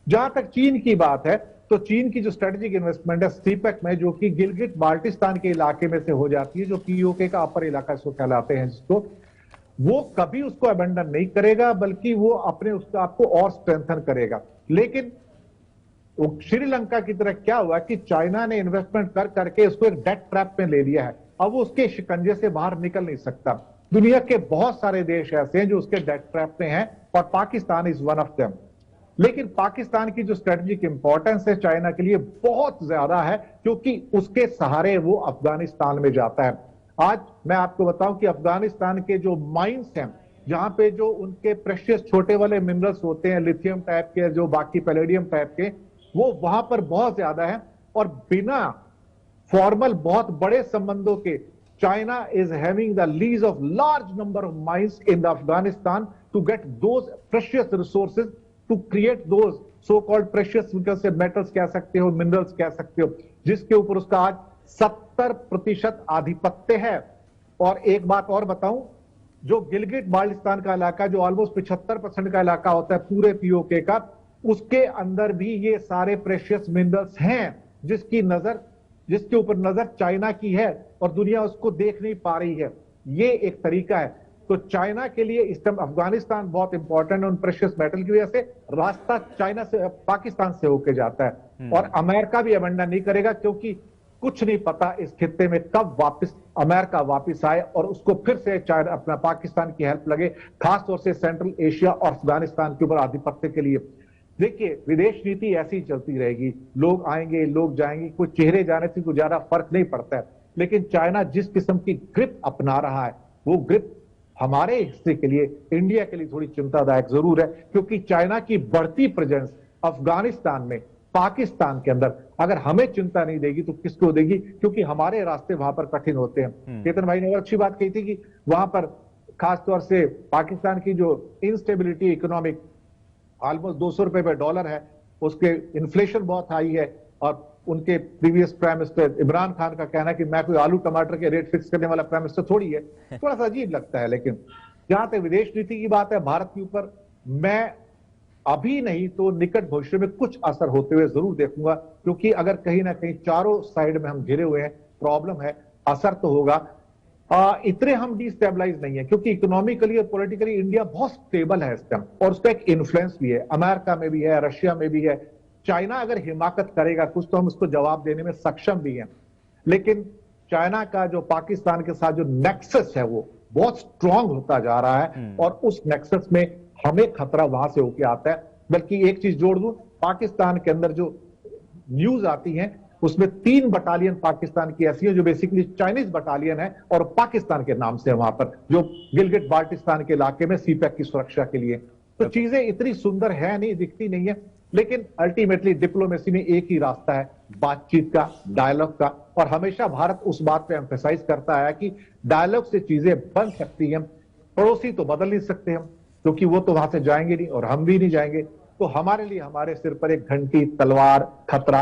जहां तक चीन की बात है, तो चीन की जो स्ट्रेटेजिक इन्वेस्टमेंट है सीपेक में, जो कि गिलगिट बाल्टिस्तान के इलाके में से हो जाती है, जो पीओके का अपर इलाका इसको कहलाते हैं, जिसको वो कभी उसको अबेंडन नहीं करेगा, बल्कि वो अपने उसको आपको और स्ट्रेंथन करेगा. लेकिन श्रीलंका की तरह क्या हुआ कि चाइना ने इन्वेस्टमेंट कर करके उसको एक डेट ट्रैप में ले लिया है. अब वो उसके शिकंजे से बाहर निकल नहीं सकता. दुनिया के बहुत सारे देश ऐसे हैं जो उसके डेट ट्रैप में हैं और Pakistan is one of them. लेकिन पाकिस्तान की जो स्ट्रेटेजिक इंपॉर्टेंस है चाइना के लिए बहुत ज्यादा है, क्योंकि उसके सहारे वो अफगानिस्तान में जाता है. आज मैं आपको बताऊं कि अफगानिस्तान के जो माइंस हैं, जहां पे जो उनके प्रेशियस छोटे वाले मिनरल्स होते हैं, लिथियम टाइप के, जो बाकी पैलेडियम टाइप के, वो वहां पर बहुत ज्यादा है. और बिना फॉर्मल बहुत बड़े संबंधों के China is having the lease of large number of mines in the Afghanistan to get those precious resources, to create those so called precious metals कह सकते हो, मिनरल्स कह सकते हो, जिसके ऊपर उसका आज 70% आधिपत्य है. और एक बात और बताऊं, जो गिलगिट बाल्टिस्तान का इलाका, जो ऑलमोस्ट 75% का इलाका होता है पूरे पीओके का, उसके अंदर भी ये सारे प्रेशियस मिनरल्स हैं, जिसके ऊपर नजर चाइना की है और दुनिया उसको देख नहीं पा रही है. ये एक तरीका है. तो चाइना के लिए इस टाइम अफगानिस्तान बहुत इंपॉर्टेंट है. उन प्रेशियस मेटल की वजह से रास्ता चाइना से, पाकिस्तान से होके जाता है. और अमेरिका भी अबेंडन नहीं करेगा, क्योंकि कुछ नहीं पता इस खित्ते में कब अमेरिका वापस आए और उसको फिर से चाइना अपना पाकिस्तान की हेल्प लगे, खासतौर से सेंट्रल एशिया और अफगानिस्तान के ऊपर आधिपत्य के लिए. देखिए, विदेश नीति ऐसी चलती रहेगी. लोग आएंगे, लोग जाएंगे, कोई चेहरे जाने से कोई ज्यादा फर्क नहीं पड़ता है. लेकिन चाइना जिस किस्म की ग्रिप अपना रहा है, वो ग्रिप हमारे हिस्से के लिए, इंडिया के लिए थोड़ी चिंतादायक जरूर है. क्योंकि चाइना की बढ़ती प्रेजेंस अफगानिस्तान में, पाकिस्तान के अंदर अगर हमें चिंता नहीं देगी तो किसको देगी? क्योंकि हमारे रास्ते वहां पर कठिन होते हैं. केतन भाई ने और अच्छी बात कही थी कि वहां पर खासतौर से पाकिस्तान की जो इंस्टेबिलिटी इकोनॉमिक, ऑलमोस्ट 200 रुपए पे डॉलर है, उसके इन्फ्लेशन बहुत हाई है और उनके previous prime minister Imran Khan का कहना है कि मैं कोई आलू टमाटर के रेट फिक्स करने वाला प्राइम मिनिस्टर थोड़ी है, थोड़ा सा अजीब लगता है। लेकिन जहां तक विदेश नीति की बात है भारत के ऊपर, मैं अभी नहीं तो निकट भविष्य में कुछ असर होते हुए जरूर देखूंगा, क्योंकि अगर कहीं ना कहीं चारों साइड में हम घिरे हुए हैं, प्रॉब्लम है, असर तो होगा। इतने हम डिस्टेबलाइज नहीं है, क्योंकि इकोनॉमिकली और पॉलिटिकली इंडिया बहुत स्टेबल है इस टाइम, और उसका एक इन्फ्लुएंस भी है, अमेरिका में भी है, रशिया में भी है। चाइना अगर हिमाकत करेगा कुछ तो हम उसको जवाब देने में सक्षम भी हैं, लेकिन चाइना का जो पाकिस्तान के साथ जो नेक्सस है वो बहुत स्ट्रांग होता जा रहा है, और उस नेक्सस में हमें खतरा वहां से होके आता है। बल्कि एक चीज जोड़ दूं, पाकिस्तान के अंदर जो न्यूज आती है उसमें 3 बटालियन पाकिस्तान की ऐसी है जो बेसिकली चाइनीज बटालियन है, और पाकिस्तान के नाम से है वहां पर, जो गिलगिट बाल्टिस्तान के इलाके में सीपैक की सुरक्षा के लिए। तो चीजें इतनी सुंदर है नहीं, दिखती नहीं है, लेकिन अल्टीमेटली डिप्लोमेसी में एक ही रास्ता है, बातचीत का, डायलॉग का। और हमेशा भारत उस बात पे एम्फेसाइज करता है कि डायलॉग से चीजें बन सकती हैं, पड़ोसी तो बदल नहीं सकते हम, क्योंकि वो तो वहां से जाएंगे नहीं और हम भी नहीं जाएंगे। तो हमारे लिए हमारे सिर पर एक घंटी, तलवार, खतरा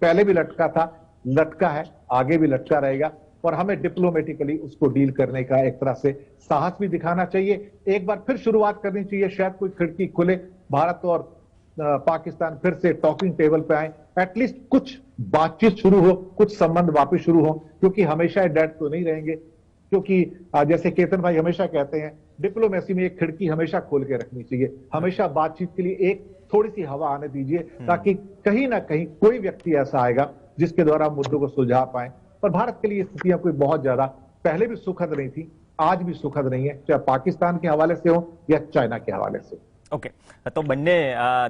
पहले भी लटका था, लटका है, आगे भी लटका रहेगा, और हमें डिप्लोमेटिकली उसको डील करने का एक तरह से साहस भी दिखाना चाहिए। एक बार फिर शुरुआत करनी चाहिए, शायद कोई खिड़की खुले, भारत और पाकिस्तान फिर से टॉकिंग टेबल पे आए, एटलीस्ट कुछ बातचीत शुरू हो, कुछ संबंध वापस शुरू हो, क्योंकि हमेशा डेड तो नहीं रहेंगे। क्योंकि जैसे केतन भाई हमेशा कहते हैं, डिप्लोमेसी में एक खिड़की हमेशा खोल के रखनी चाहिए, हमेशा बातचीत के लिए एक थोड़ी सी हवा आने दीजिए, ताकि कहीं ना कहीं कोई व्यक्ति ऐसा आएगा जिसके द्वारा मुद्दों को सुलझा पाए। पर भारत के लिए स्थितियां कोई बहुत ज्यादा पहले भी सुखद नहीं थी, आज भी सुखद नहीं है, चाहे पाकिस्तान के हवाले से हो या चाइना के हवाले से। ઓકે, તો બંને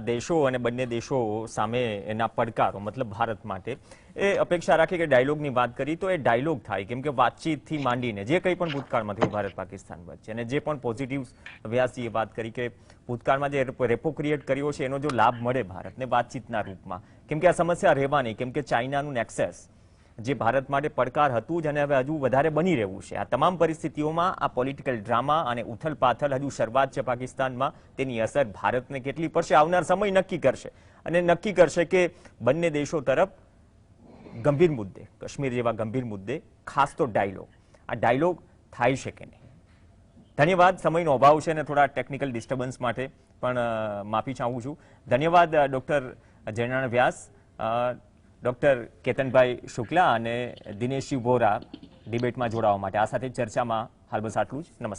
દેશો અને બંને દેશો સામે એના પડકારો મતલબ ભારત માટે એ અપેક્ષા રાખે કે ડાયલોગની વાત કરી તો એ ડાયલોગ થાય, કેમ કે વાતચીતથી માંડીને જે કંઈ પણ ભૂતકાળમાં થયું ભારત પાકિસ્તાન વચ્ચે, અને જે પણ પોઝિટિવ વ્યાસજીએ વાત કરી કે ભૂતકાળમાં જે રેપો ક્રિએટ કર્યો છે એનો જો લાભ મળે ભારતને વાતચીતના રૂપમાં, કેમ કે આ સમસ્યા રહેવાની, કેમ કે ચાઇનાનું નેક્સસ જે ભારત માટે પડકાર હતું જ અને હવે હજુ વધારે બની રહ્યું છે. આ તમામ પરિસ્થિતિઓમાં આ પોલિટિકલ ડ્રામા અને ઉથલપાથલ હજુ શરૂઆત છે પાકિસ્તાનમાં, તેની અસર ભારતને કેટલી પડશે આવનાર સમય નક્કી કરશે, અને નક્કી કરશે કે બંને દેશો તરફ ગંભીર મુદ્દે, કાશ્મીર જેવા ગંભીર મુદ્દે ખાસ તો ડાયલોગ, આ ડાયલોગ થાય છે કે નહીં. ધન્યવાદ. સમયનો અભાવ છે અને થોડા ટેકનિકલ ડિસ્ટર્બન્સ માટે પણ માફી ચાહું છું. ધન્યવાદ ડોક્ટર જયનારાયણ વ્યાસ, ડોક્ટર કેતનભાઈ શુક્લા અને દિનેશજી વોરા ડિબેટમાં જોડાવા માટે. આ સાથે ચર્ચામાં હાલ બસ આટલું જ. નમસ્કાર.